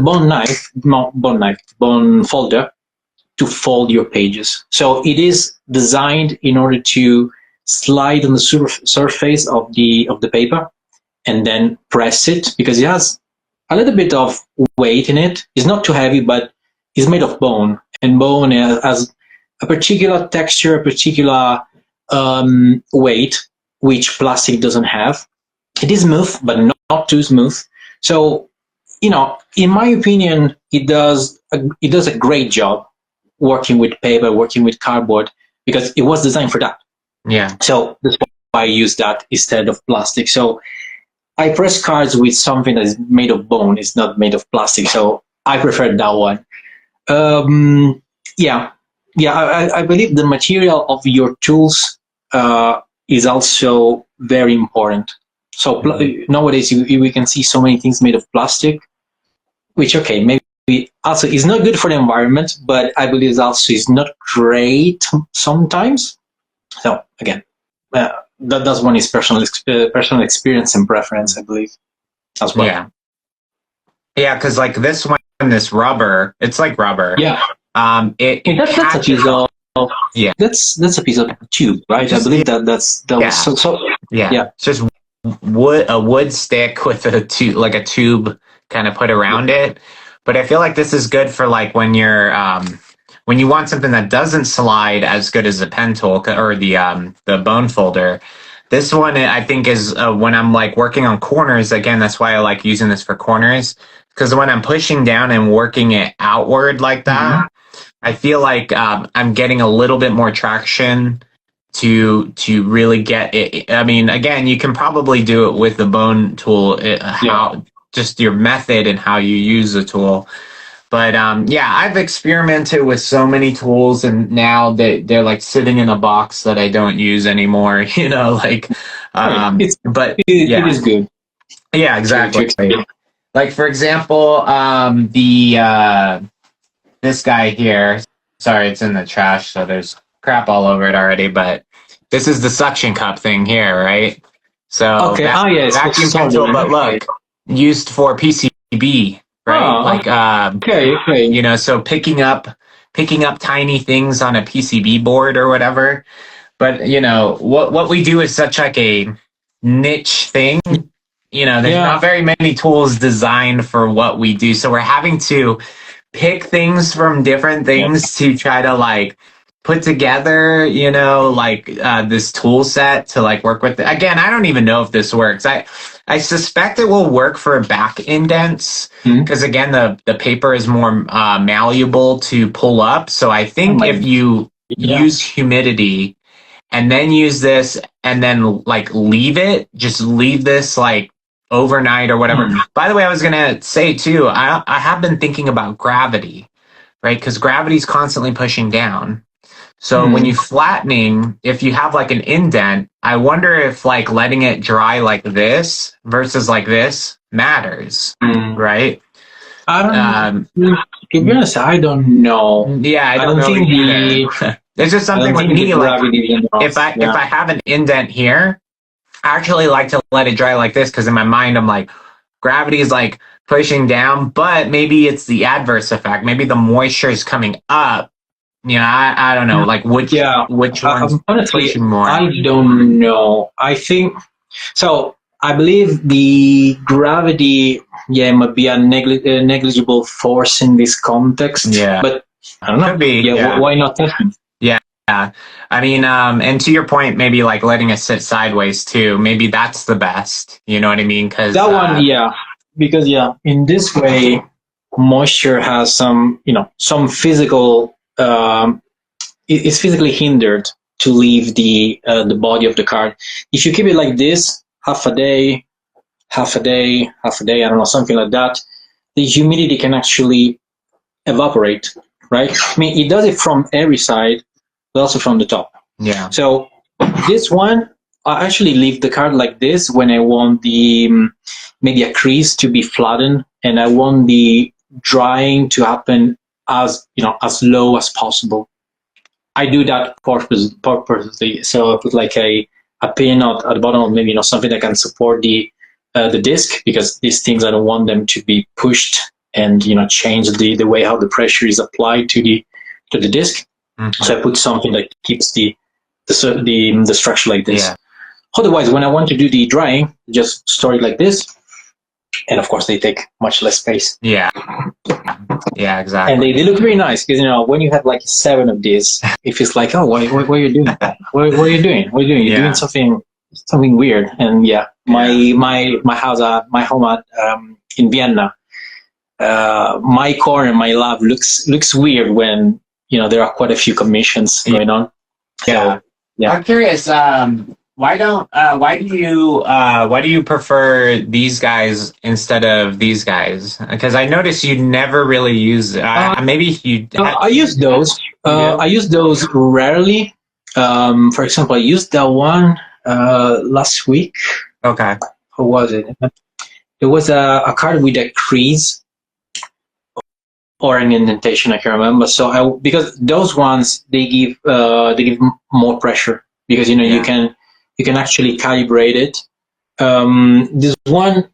bone folder to fold your pages. So it is designed in order to slide on the surface of the paper and then press it because it has a little bit of weight in it. It's not too heavy, but it's made of bone, and bone has a particular texture, a particular weight, which plastic doesn't have. It is smooth, but not too smooth. So, in my opinion, it does a great job working with paper, working with cardboard, because it was designed for that. Yeah. So that's why I use that instead of plastic. So I press cards with something that is made of bone. It's not made of plastic. So I prefer that one. I believe the material of your tools is also very important. So nowadays we can see so many things made of plastic, which maybe also is not good for the environment, but I believe also is not great sometimes. So again, that's one is personal experience and preference, I believe, as well. Yeah, because like this one, this rubber, it's like rubber. Yeah. That's a piece of that's a piece of tube, right? I believe that's It's just a wood stick with a tube, like a tube kind of put around it. But I feel like this is good for like when you're when you want something that doesn't slide as good as the pen tool or the bone folder. This one I think is when I'm like working on corners. Again, that's why I like using this for corners, because when I'm pushing down and working it outward like that, I feel like I'm getting a little bit more traction to really get it. I mean, again, you can probably do it with the bone tool, just your method and how you use the tool. But yeah, I've experimented with so many tools, and now they're like sitting in a box that I don't use anymore. You know, like, but it is good. Yeah, exactly. Like for example, this guy here. Sorry, it's in the trash, so there's crap all over it already. But this is the suction cup thing here, right? So okay. Yes, vacuum pencil, but look, used for PCB, right? Okay. You know, so picking up tiny things on a PCB board or whatever. But you know, what we do is such like a niche thing. You know, there's not very many tools designed for what we do, so we're having to pick things from different things to try to like put together, you know, like this tool set to like work with. Again, I don't even know if this works. I suspect it will work for back indents because again, the paper is more malleable to pull up. So I think if you use humidity and then use this and then like just leave this like overnight or whatever. By the way, I was going to say too, I have been thinking about gravity, right? Because gravity is constantly pushing down. So when you flattening, if you have like an indent, I wonder if like letting it dry like this versus like this matters, right? I don't. To be honest, I don't know. Yeah, I don't think there's just something with me. Like, if I have an indent here, I actually like to let it dry like this because in my mind I'm like, gravity is like pushing down, but maybe it's the adverse effect. Maybe the moisture is coming up. You know, I don't know, like which one's honestly, pushing more? I don't know. I think so. I believe the gravity, might be a negligible force in this context. Yeah, but I don't know. Could be, why not test it? Yeah. I mean, and to your point, maybe like letting it sit sideways too. Maybe that's the best. You know what I mean? Because that one, because in this way, moisture has some physical. It's physically hindered to leave the body of the card. If you keep it like this, half a day, I don't know, something like that, the humidity can actually evaporate, right? I mean, it does it from every side, but also from the top. Yeah. So this one, I actually leave the card like this when I want the maybe a crease to be flattened, and I want the drying to happen as low as possible. I do that purposely. So I put like a pin at the bottom of maybe something that can support the disc, because these things I don't want them to be pushed and change the way how the pressure is applied to the disc. So I put something that keeps the structure like this. Yeah. Otherwise, when I want to do the drying, just store it like this, and of course they take much less space. Yeah, exactly. And they look very nice because when you have like 7 of these, it feels like, oh, what are you doing? What are you doing? You're doing something weird. And my house, my home at in Vienna, my corner, my lab looks weird when there are quite a few commissions going on. So, I'm curious. Why do you prefer these guys instead of these guys? Because I noticed you never really use. Maybe you. I use those. I use those rarely. For example, I used that one last week. Okay. How was it? It was a card with a crease or an indentation. I can't remember. So because those ones they give more pressure, because you can actually calibrate it. This one,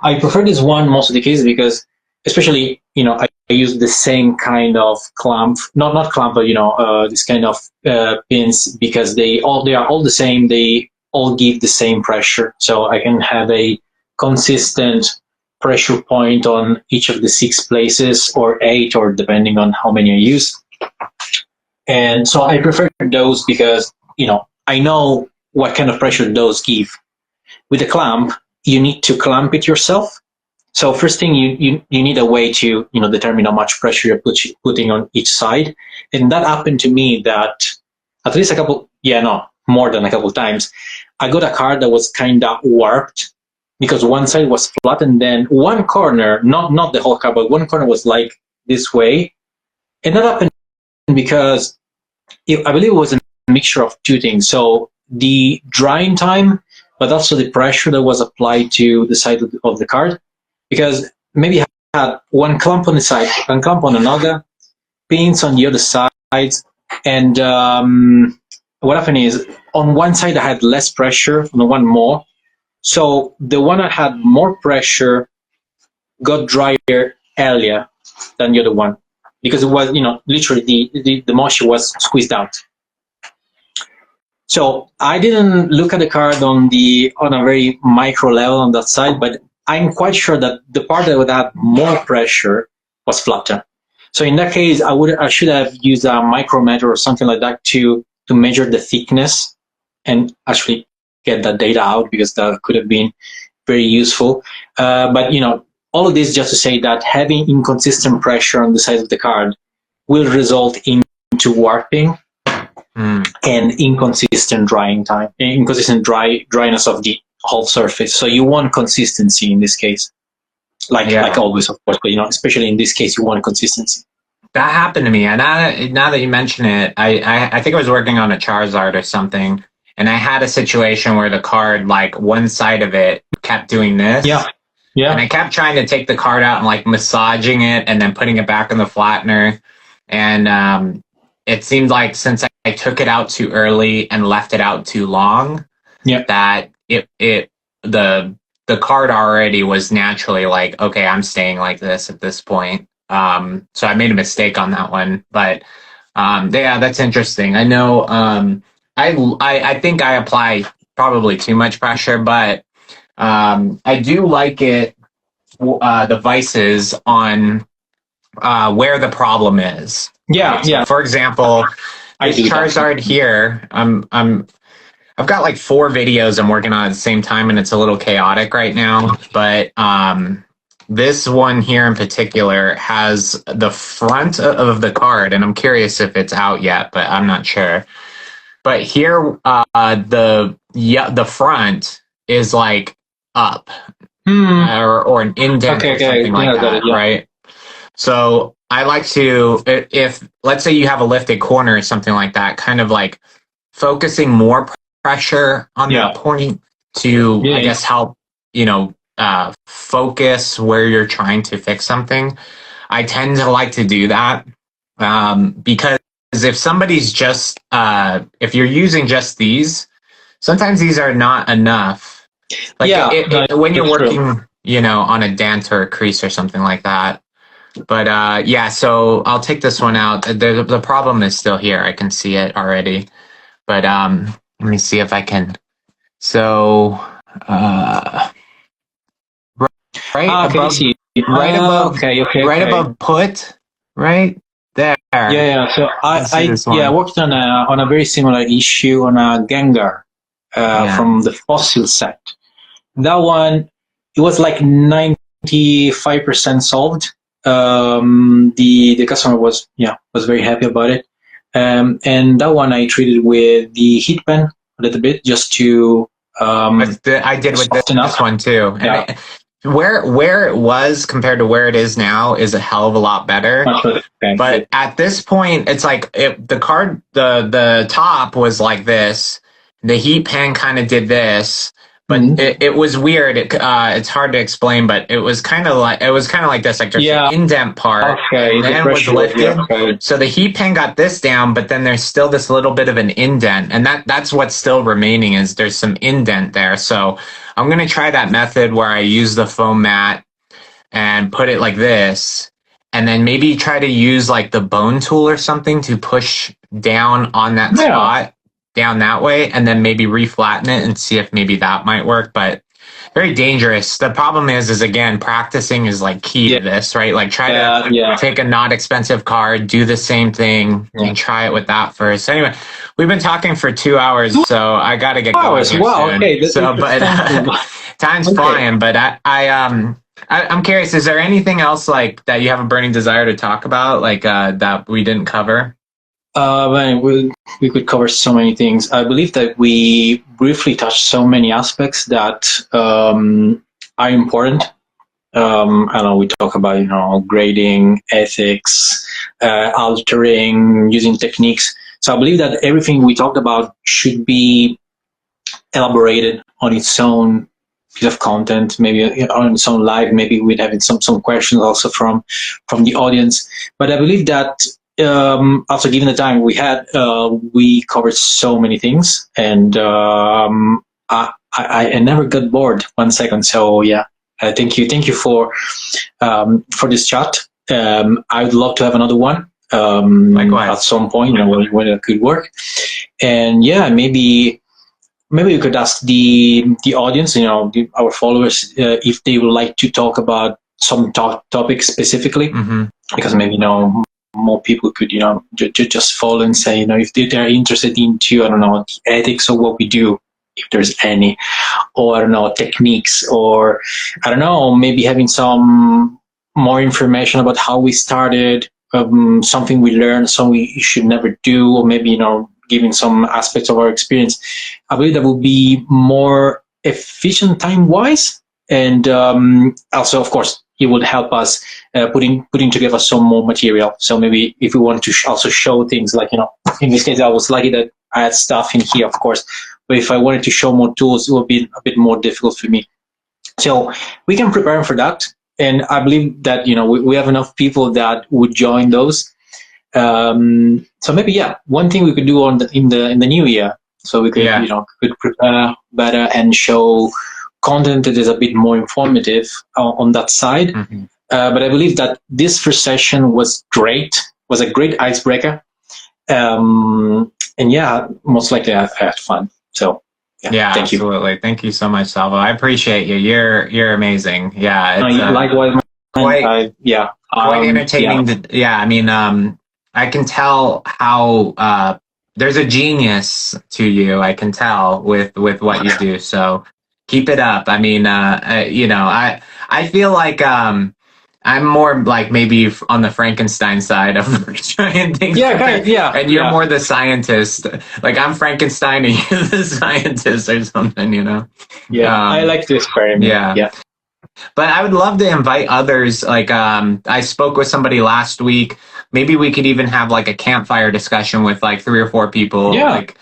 I prefer this one most of the cases because, especially, I use the same kind of clamp, not clamp, but this kind of pins, because they are all the same. They all give the same pressure, so I can have a consistent pressure point on each of the 6 places, or 8, or depending on how many I use. And so I prefer those because I know what kind of pressure those give. With a clamp, you need to clamp it yourself. So first thing, you need a way to determine how much pressure you're putting on each side. And that happened to me that at least more than a couple times, I got a card that was kind of warped because one side was flat, and then one corner, not the whole card, but one corner was like this way. And that happened because I believe it was a mixture of two things. So the drying time, but also the pressure that was applied to the side of the card, because maybe I had one clamp on the side, one clamp on another, pins on the other side, and what happened is on one side I had less pressure, on the one more. So the one that had more pressure got drier earlier than the other one because it was, literally the moisture was squeezed out. So I didn't look at the card on a very micro level on that side, but I'm quite sure that the part that would have more pressure was flatter. So in that case, I should have used a micrometer or something like that to measure the thickness and actually get that data out, because that could have been very useful. But all of this just to say that having inconsistent pressure on the side of the card will result into warping and inconsistent drying time, inconsistent dryness of the whole surface. So you want consistency in this case, like always, of course, but especially in this case, you want consistency. That happened to me, and now that you mention it, I think I was working on a Charizard or something, and I had a situation where the card, like one side of it, kept doing this. Yeah. And I kept trying to take the card out and like massaging it and then putting it back in the flattener, and it seemed like since I took it out too early and left it out too long, that the card already was naturally like, okay, I'm staying like this at this point. So I made a mistake on that one, but that's interesting. I know I think I apply probably too much pressure, but I do like it, the vices on where the problem is. Yeah, right? So for example, this Charizard here, I've got like 4 videos I'm working on at the same time, and it's a little chaotic right now. But this one here in particular has the front of the card, and I'm curious if it's out yet, but I'm not sure. But here, the front is like up, or an indent or something like that, right? So I like to, if let's say you have a lifted corner or something like that, kind of like focusing more pressure on that point to, I guess, help, focus where you're trying to fix something. I tend to like to do that because if somebody's just, if you're using just these, sometimes these are not enough. Like when you're working, on a dent or a crease or something like that. But so I'll take this one out. The problem is still here. I can see it already. But let me see if I can. So right above put, right there. Yeah. So I worked on a very similar issue on a Gengar from the fossil set. That one, it was like 95% solved. The customer was very happy about it. And that one I treated with the heat pen a little bit just to I did with this one too. And where it was compared to where it is now is a hell of a lot better. But at this point, it's like the card, the top was like this. The heat pen kind of did this. But it was weird. It's hard to explain, but it was kind of like this, like there's an indent part, and then it was lifted. So the heat pen got this down, but then there's still this little bit of an indent, and that's what's still remaining is there's some indent there. So I'm gonna try that method where I use the foam mat and put it like this, and then maybe try to use like the bone tool or something to push down on that spot. Down that way, and then maybe reflatten it and see if maybe that might work. But very dangerous. The problem is again, practicing is like key to this, right? Like try to take a not expensive card, do the same thing, and try it with that first. Anyway, we've been talking for 2 hours, so I got to get going here soon. Okay. So, but time's flying. But I'm curious. Is there anything else like that you have a burning desire to talk about, like that we didn't cover? We could cover so many things. I believe that we briefly touched so many aspects that are important I don't know, we talk about, grading, ethics, altering, using techniques. So I believe that everything we talked about should be elaborated on its own piece of content, maybe on its own live. Maybe we'd have some questions also from the audience. But I believe that also given the time we had, we covered so many things, and I never got bored 1 second. So yeah, thank you for this chat. I would love to have another one Likewise. at some point, when it could work. And yeah, maybe we could ask the audience, our followers, if they would like to talk about some topic specifically, because maybe more people could just follow and say, if they're interested into, I don't know, the ethics of what we do, if there's any, or I don't know, techniques, or I don't know, maybe having some more information about how we started, something we learned, something we should never do, or maybe giving some aspects of our experience. I believe that will be more efficient time wise, and also, of course, it would help us putting together some more material. So maybe if we want to also show things, like, in this case, I was lucky that I had stuff in here, of course, but if I wanted to show more tools, it would be a bit more difficult for me. So we can prepare for that, and I believe that we have enough people that would join those. So maybe, yeah, one thing we could do in the new year, so we could could prepare better and show content that is a bit more informative on that side. But I believe that this first session was a great icebreaker, and yeah, most likely I had fun. So yeah, thank you. Absolutely. Thank you so much, Salvo. I appreciate you. You're amazing. Yeah, it's, likewise. Quite entertaining. I mean, I can tell how there's a genius to you. I can tell with what you do. So keep it up. I mean, I feel like I'm more like maybe on the Frankenstein side of trying things. And you're more the scientist. Like, I'm Frankenstein and you're the scientist or something. I like to experiment. Yeah. But I would love to invite others. Like, I spoke with somebody last week. Maybe we could even have like a campfire discussion with like 3 or 4 people. Yeah. Like,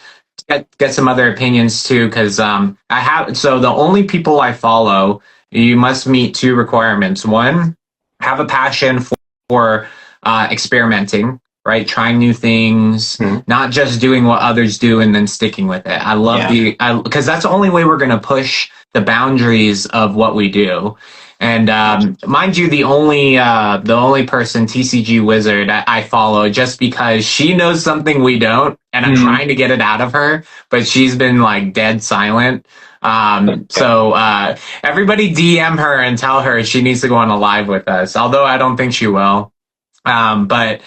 get some other opinions too. Because so the only people I follow, you must meet 2 requirements. One, have a passion for experimenting, right? Trying new things, not just doing what others do and then sticking with it. I love because that's the only way we're going to push the boundaries of what we do. And mind you, the only person, TCG Wizard, I follow just because she knows something we don't, and I'm trying to get it out of her, but she's been like dead silent. So everybody DM her and tell her she needs to go on a live with us, although I don't think she will. But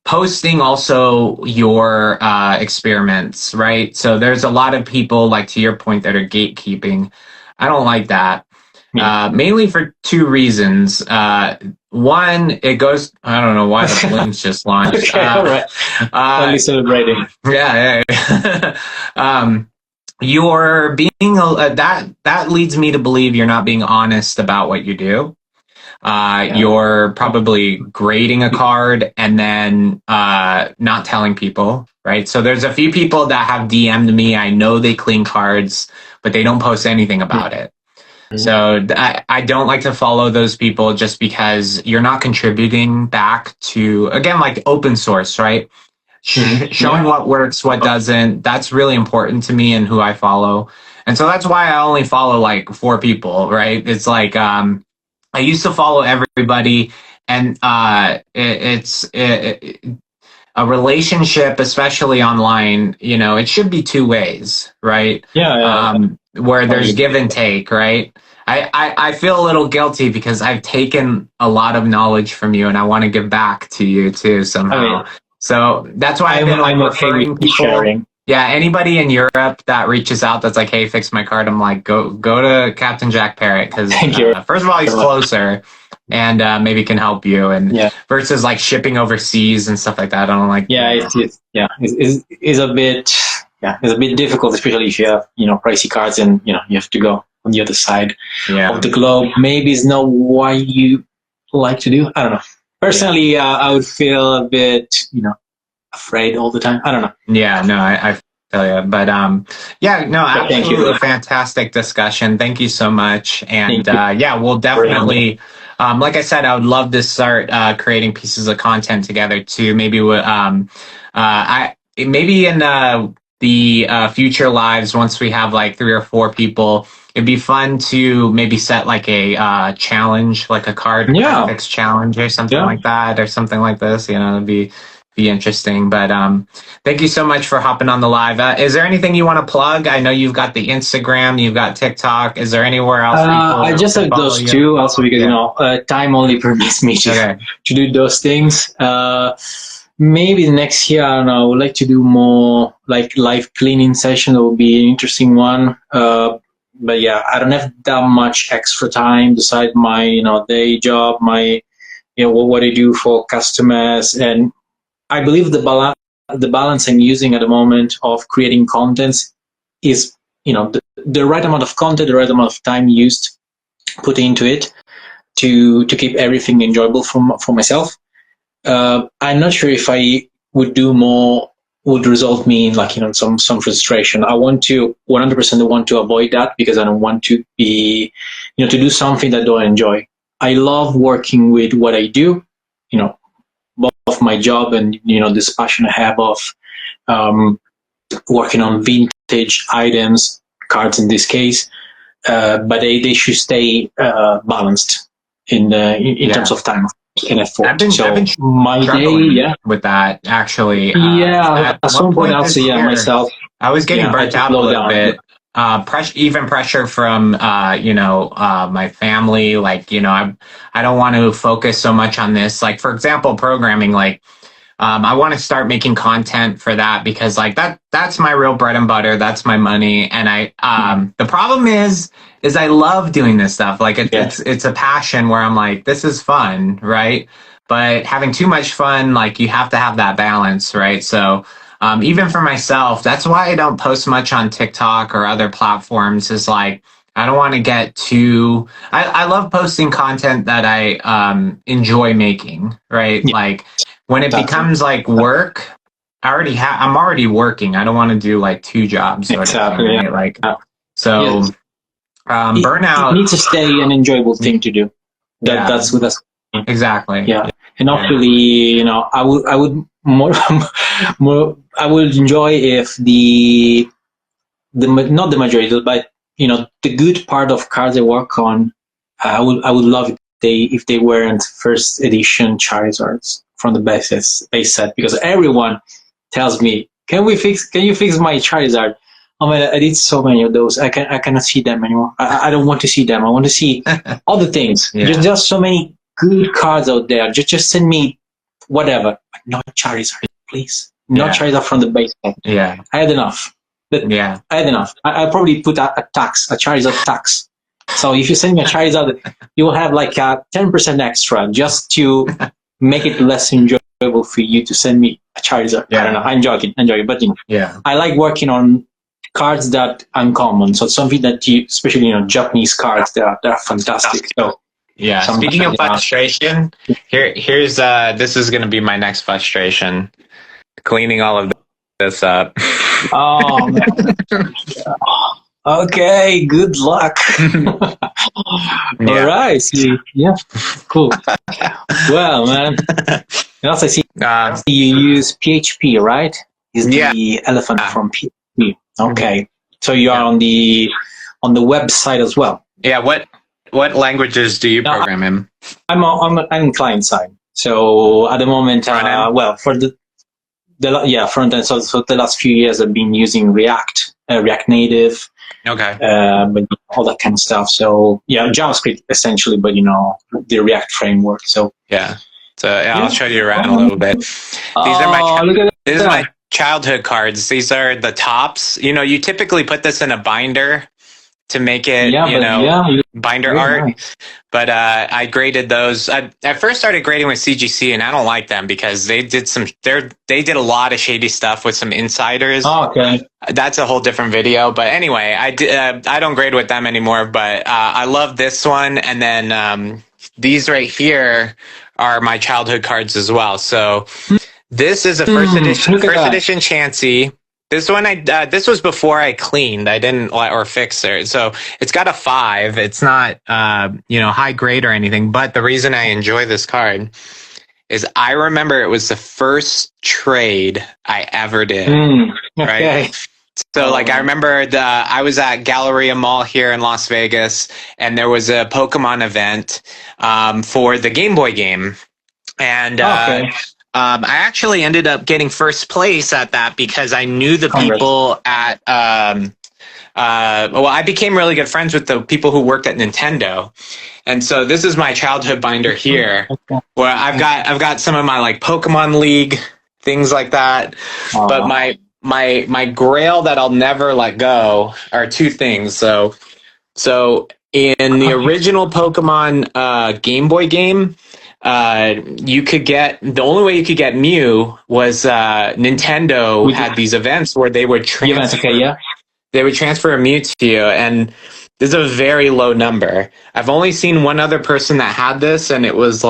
posting also your experiments, right? So there's a lot of people, like to your point, that are gatekeeping. I don't like that. Mainly for 2 reasons. One, it goes, I don't know why the balloons just launched. Okay, all right. Only celebrating. Yeah. You're being that leads me to believe you're not being honest about what you do. You're probably grading a card and then not telling people, right? So there's a few people that have DM'd me. I know they clean cards, but they don't post anything about it. So I don't like to follow those people just because you're not contributing back to, again, like open source, right? Showing what works, what doesn't. That's really important to me and who I follow. And so that's why I only follow like 4 people, right? It's like, I used to follow everybody, and it's a relationship, especially online, it should be 2 ways, right? Where there's give and take, right? I feel a little guilty because I've taken a lot of knowledge from you, and I want to give back to you too somehow. So that's why I'm okay with people. Sharing. Yeah, anybody in Europe that reaches out that's like, hey, fix my card, I'm like, go to Captain Jack Parrott, because first of all, he's closer and maybe can help you, and versus like shipping overseas and stuff like that. I don't like. It's a bit difficult, especially if you have pricey cards and you have to go on the other side Yeah. of the globe. Maybe it's not what you like to do. I don't know. Personally, I would feel a bit, afraid all the time. I don't know. Yeah, no, I feel you. But yeah, no, But thank you. absolutely fantastic discussion. Thank you so much. And yeah, we'll definitely, like I said, I would love to start creating pieces of content together too. Maybe maybe in the future lives, once we have like 3 or 4 people, it'd be fun to maybe set like a challenge, like a card graphics challenge or something like that, or something like this. It'd be interesting. But thank you so much for hopping on the live. Is there anything you want to plug? I know you've got the Instagram, you've got TikTok. Is there anywhere else? I just have those two also because time only permits me to do those things. Maybe next year, I don't know, I would like to do more like live cleaning session. That would be an interesting one. But yeah, I don't have that much extra time besides my, day job, my, what I do for customers. And I believe the balance I'm using at the moment of creating contents is, the right amount of content, the right amount of time used, put into it to keep everything enjoyable for myself. I'm not sure if I would do more would result me in some frustration. I want to 100% want to avoid that because I don't want to be, to do something that I don't enjoy. I love working with what I do, both my job and, this passion I have of working on vintage items, cards in this case, but they should stay balanced in terms of time and effort. I've been my day, with that actually. At some point also, myself. I was getting burnt out a little bit. Pressure from my family. Like I don't want to focus so much on this. Like for example, programming. Like I want to start making content for that because like that's my real bread and butter. That's my money. And the problem is I love doing this stuff. Like it's a passion where I'm like, this is fun, right? But having too much fun, like you have to have that balance, right? So even for myself, that's why I don't post much on TikTok or other platforms. Is like I don't want to get too. I love posting content that I enjoy making, right? Yeah. Like when it becomes like work, I'm already working. I don't want to do like 2 jobs. Exactly. Right? Like so. Yes. Burnout. It needs to stay an enjoyable thing to do. That's exactly. Yeah, and hopefully, I would more I would enjoy if the not the majority, but the good part of cards I work on, I would love if they weren't first edition Charizards from the base set because everyone tells me, can you fix my Charizard? Oh man, I did so many of those. I cannot see them anymore. I don't want to see them. I want to see other things. There's just so many good cards out there. Just send me whatever. But not Charizard, please. Not Charizard from the base set. Yeah. I had enough. I had enough. I probably put a Charizard tax. So if you send me a Charizard, you will have like a 10% extra just to make it less enjoyable for you to send me a Charizard. I don't know. I enjoy it. But I like working on cards that uncommon. So something that especially Japanese cards, they're fantastic. So speaking of frustration, here's this is going to be my next frustration: cleaning all of this up. Oh man. Okay, good luck. All right. Cool. Well, man. And also I see you use PHP, right? Is the elephant from PHP. Okay, so you are on the website as well. Yeah. What languages do you program in? I'm client side. So at the moment, for the front end. So the last few years I've been using React Native. Okay. But all that kind of stuff. So JavaScript essentially, but the React framework. So I'll show you around a little bit. These are my childhood cards. These are the tops. You typically put this in a binder to make it, binder art. Nice. But I graded those. I first started grading with CGC, and I don't like them because they did a lot of shady stuff with some insiders. Oh, okay. That's a whole different video. But anyway, I don't grade with them anymore. But I love this one, and then these right here are my childhood cards as well. So this is a first edition Chansey. This one, this was before I cleaned. I didn't or fix it, so it's got a 5. It's not, high grade or anything. But the reason I enjoy this card is I remember it was the first trade I ever did. Okay. Right. So, I remember I was at Galleria Mall here in Las Vegas, and there was a Pokemon event for the Game Boy game, and. Okay. I actually ended up getting first place at that because I knew the people at, I became really good friends with the people who worked at Nintendo. And so this is my childhood binder here where I've got some of my Pokemon League, things like that. Aww. But my grail that I'll never let go are 2 things. So in the original Pokemon Game Boy game, the only way you could get Mew was Nintendo had these events where they would transfer a Mew to you, and this is a very low number. I've only seen one other person that had this, and it was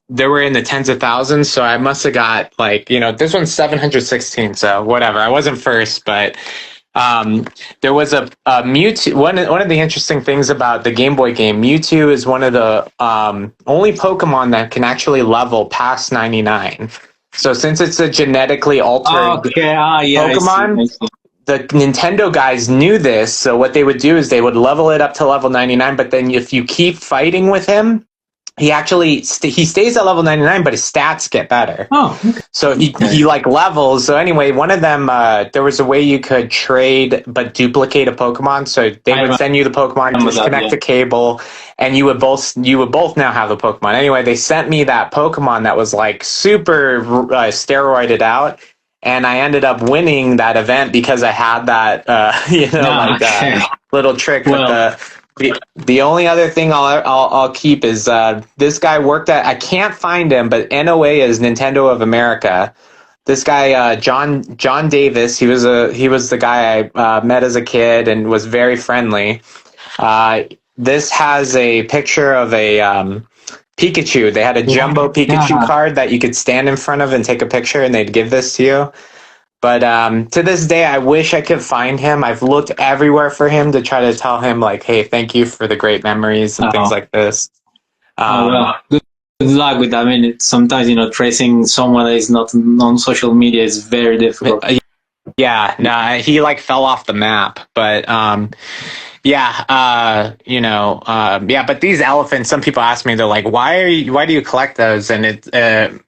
they were in the tens of thousands, so I must have got this one's 716, so whatever. I wasn't first, but there was a Mewtwo. One of the interesting things about the Game Boy game, Mewtwo is one of the only Pokemon that can actually level past 99. So since it's a genetically altered Pokemon, I see. The Nintendo guys knew this. So what they would do is they would level it up to level 99. But then if you keep fighting with him, he actually he stays at level 99, but his stats get better. Oh, okay. So he levels. So anyway, one of them there was a way you could trade but duplicate a Pokemon. So they would send you the Pokemon, disconnect the cable, and you would both now have the Pokemon. Anyway, they sent me that Pokemon that was super steroided out, and I ended up winning that event because I had that little trick with the. The only other thing I'll keep is this guy worked at, I can't find him, but NOA is Nintendo of America. This guy John Davis, he was the guy I met as a kid and was very friendly. This has a picture of a Pikachu. They had a jumbo Pikachu card that you could stand in front of and take a picture, and they'd give this to you. But to this day, I wish I could find him. I've looked everywhere for him to try to tell him, hey, thank you for the great memories and things like this. Good luck with that. I mean, sometimes, tracing someone that is not on social media is very difficult. Yeah, he fell off the map. But but these elephants, some people ask me, they're like, why do you collect those? And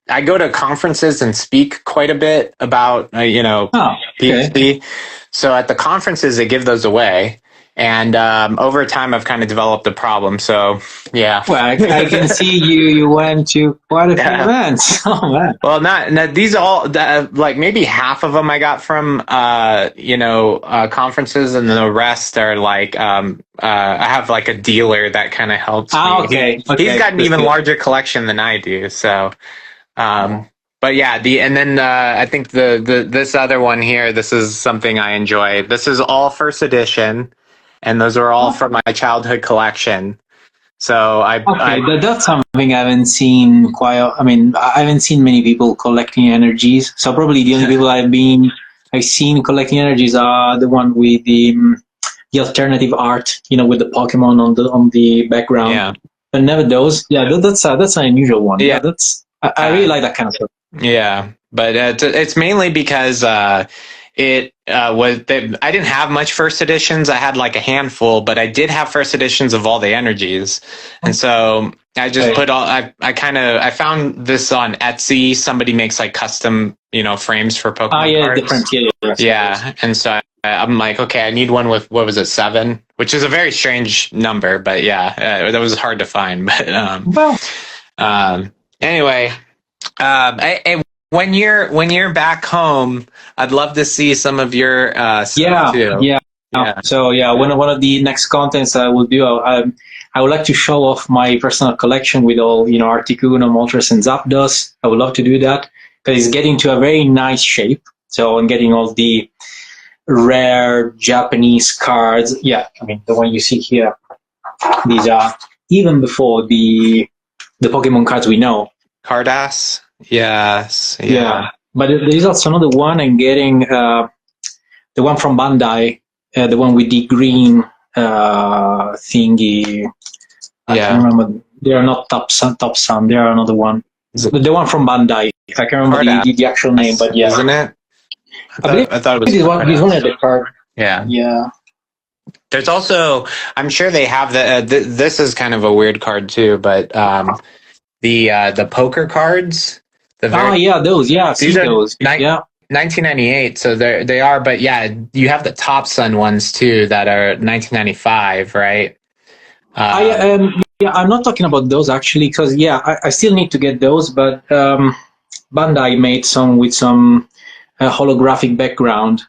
I go to conferences and speak quite a bit about, PhD. So at the conferences, they give those away. And over time, I've kind of developed a problem. So, yeah. Well, I can see you went to quite a few events. Oh, man. Well, not these all, maybe half of them I got from, conferences, and then the rest are I have a dealer that kind of helps me. Okay. He's got an even larger collection than I do. So, but yeah, I think this other one here, this is something I enjoy. This is all first edition. And those are all from my childhood collection. So that's something I haven't seen I haven't seen many people collecting energies. So probably the only people I've seen collecting energies are the one with the alternative art, with the Pokemon on the background. Yeah. But never those. Yeah, that's an unusual one. Yeah, I really like that kind of stuff. Yeah, but it's mainly because I didn't have much first editions. I had a handful, but I did have first editions of all the energies. And so I just put I found this on Etsy. Somebody makes custom, frames for Pokemon cards. Different. Yeah. And so I'm okay, I need one with, what was it, 7? Which is a very strange number, but yeah, that was hard to find. But, anyway, when you're back home, I'd love to see some of your stuff too. Yeah. Yeah. So yeah, one of the next contents I will do, I would like to show off my personal collection with all, Articuno, Moltres, and Zapdos. I would love to do that because it's getting to a very nice shape. So I'm getting all the rare Japanese cards. Yeah, I mean, the one you see here, these are even before the Pokemon cards we know. Cardass? Yes. Yeah. But there's also another one I'm getting, the one from Bandai, the one with the green thingy. I can't remember. They are not Top Sun. They are another one. The one from Bandai. I can't remember the actual name, but yeah. Isn't it? I thought it was this one at the card. Yeah. Yeah. There's also, I'm sure they have this is kind of a weird card too, but the poker cards. Those. Yeah, I've seen those. 1998, so they are, but yeah, you have the Top Sun ones too that are 1995, right? I'm not talking about those actually, because I still need to get those, but Bandai made some with some holographic background.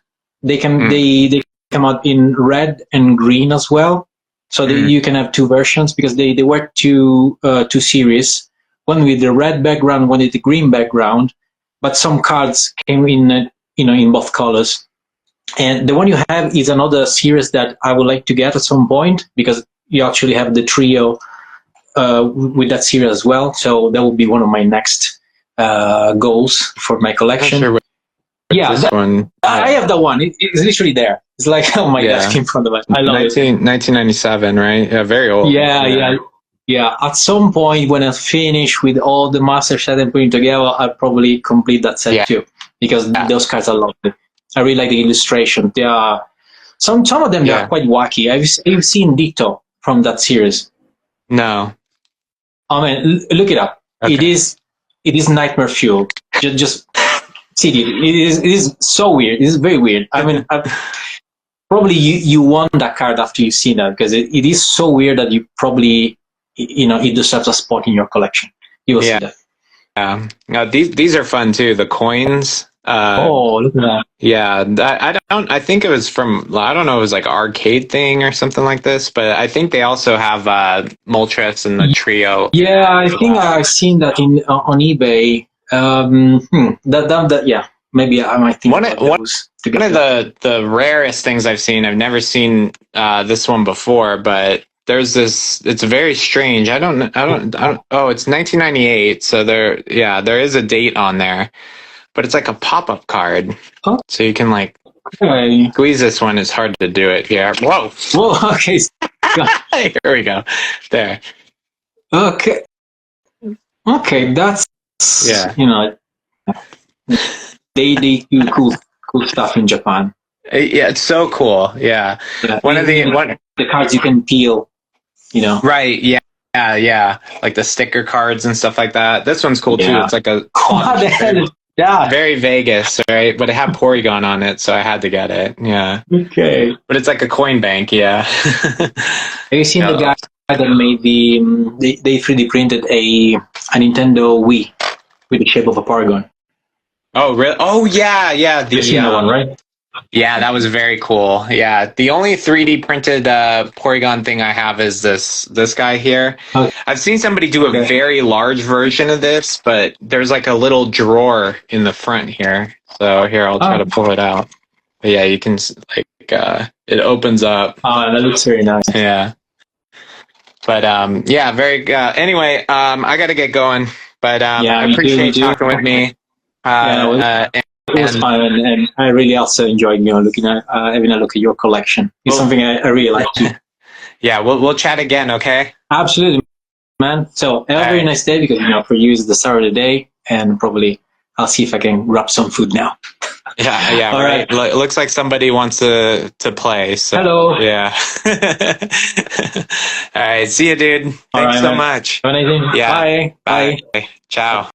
They can they come out in red and green as well, so you can have two versions because they were two series, one with the red background, one with the green background. But some cards came in, in both colors. And the one you have is another series that I would like to get at some point because you actually have the trio with that series as well. So that will be one of my next goals for my collection. Sure one. I have that one. It's literally there. It's like on my desk in front of it. I love it. 1997, right? Yeah, very old. Yeah, at some point when I finish with all the master set and putting together, I'll probably complete that set too. Because those cards are lovely. I really like the illustration. They are some of them they are quite wacky. Have you seen Ditto from that series? No. Oh man, look it up. Okay. It is nightmare fuel. Just see it. It is so weird. It is very weird. I mean, probably you want that card after you've seen that because it is so weird that you probably it deserves a spot in your collection. You will see that. Yeah. Now these are fun too. The coins. Look at that. Yeah, I think it was from, I don't know, it was like arcade thing or something like this, but I think they also have Moltres and the trio. Yeah, I think I've seen that on eBay. Maybe I might think one of the rarest things I've seen. I've never seen this one before, but there's this. It's very strange. I don't. Oh, it's 1998. So there is a date on there. But it's like a pop-up card. Oh. So you can squeeze this one. It's hard to do it here. Whoa, okay. Here we go. There. Okay, that's, they do cool stuff in Japan. Yeah, it's so cool. Yeah. One of the cards you can peel, Right, yeah. Like the sticker cards and stuff like that. This one's cool too. It's like a... Yeah. Very Vegas, right? But it had Porygon on it, so I had to get it. Yeah. Okay. But it's like a coin bank, yeah. Have you seen the guy that made they 3D printed a Nintendo Wii with the shape of a Porygon? Oh, really? Oh, yeah. You've seen that one, right? Yeah, that was very cool. Yeah, the only 3D printed Porygon thing I have is this guy here. Okay. I've seen somebody do a very large version of this, but there's like a little drawer in the front here. So here, I'll try to pull it out. But yeah, you can it opens up. Oh, that looks very nice. Yeah. But very. Anyway, I got to get going. But I appreciate you talking with me. It was fun, and I really also enjoyed looking at having a look at your collection. It's something I really like too. Yeah, we'll chat again, okay? Absolutely, man. So have a very nice day because for you it's the start of the day, and probably I'll see if I can grab some food now. Yeah. All right. It looks like somebody wants to play. So, hello. Yeah. All right. See you, dude. Thanks so much. Have a nice day. Yeah. Bye. Ciao.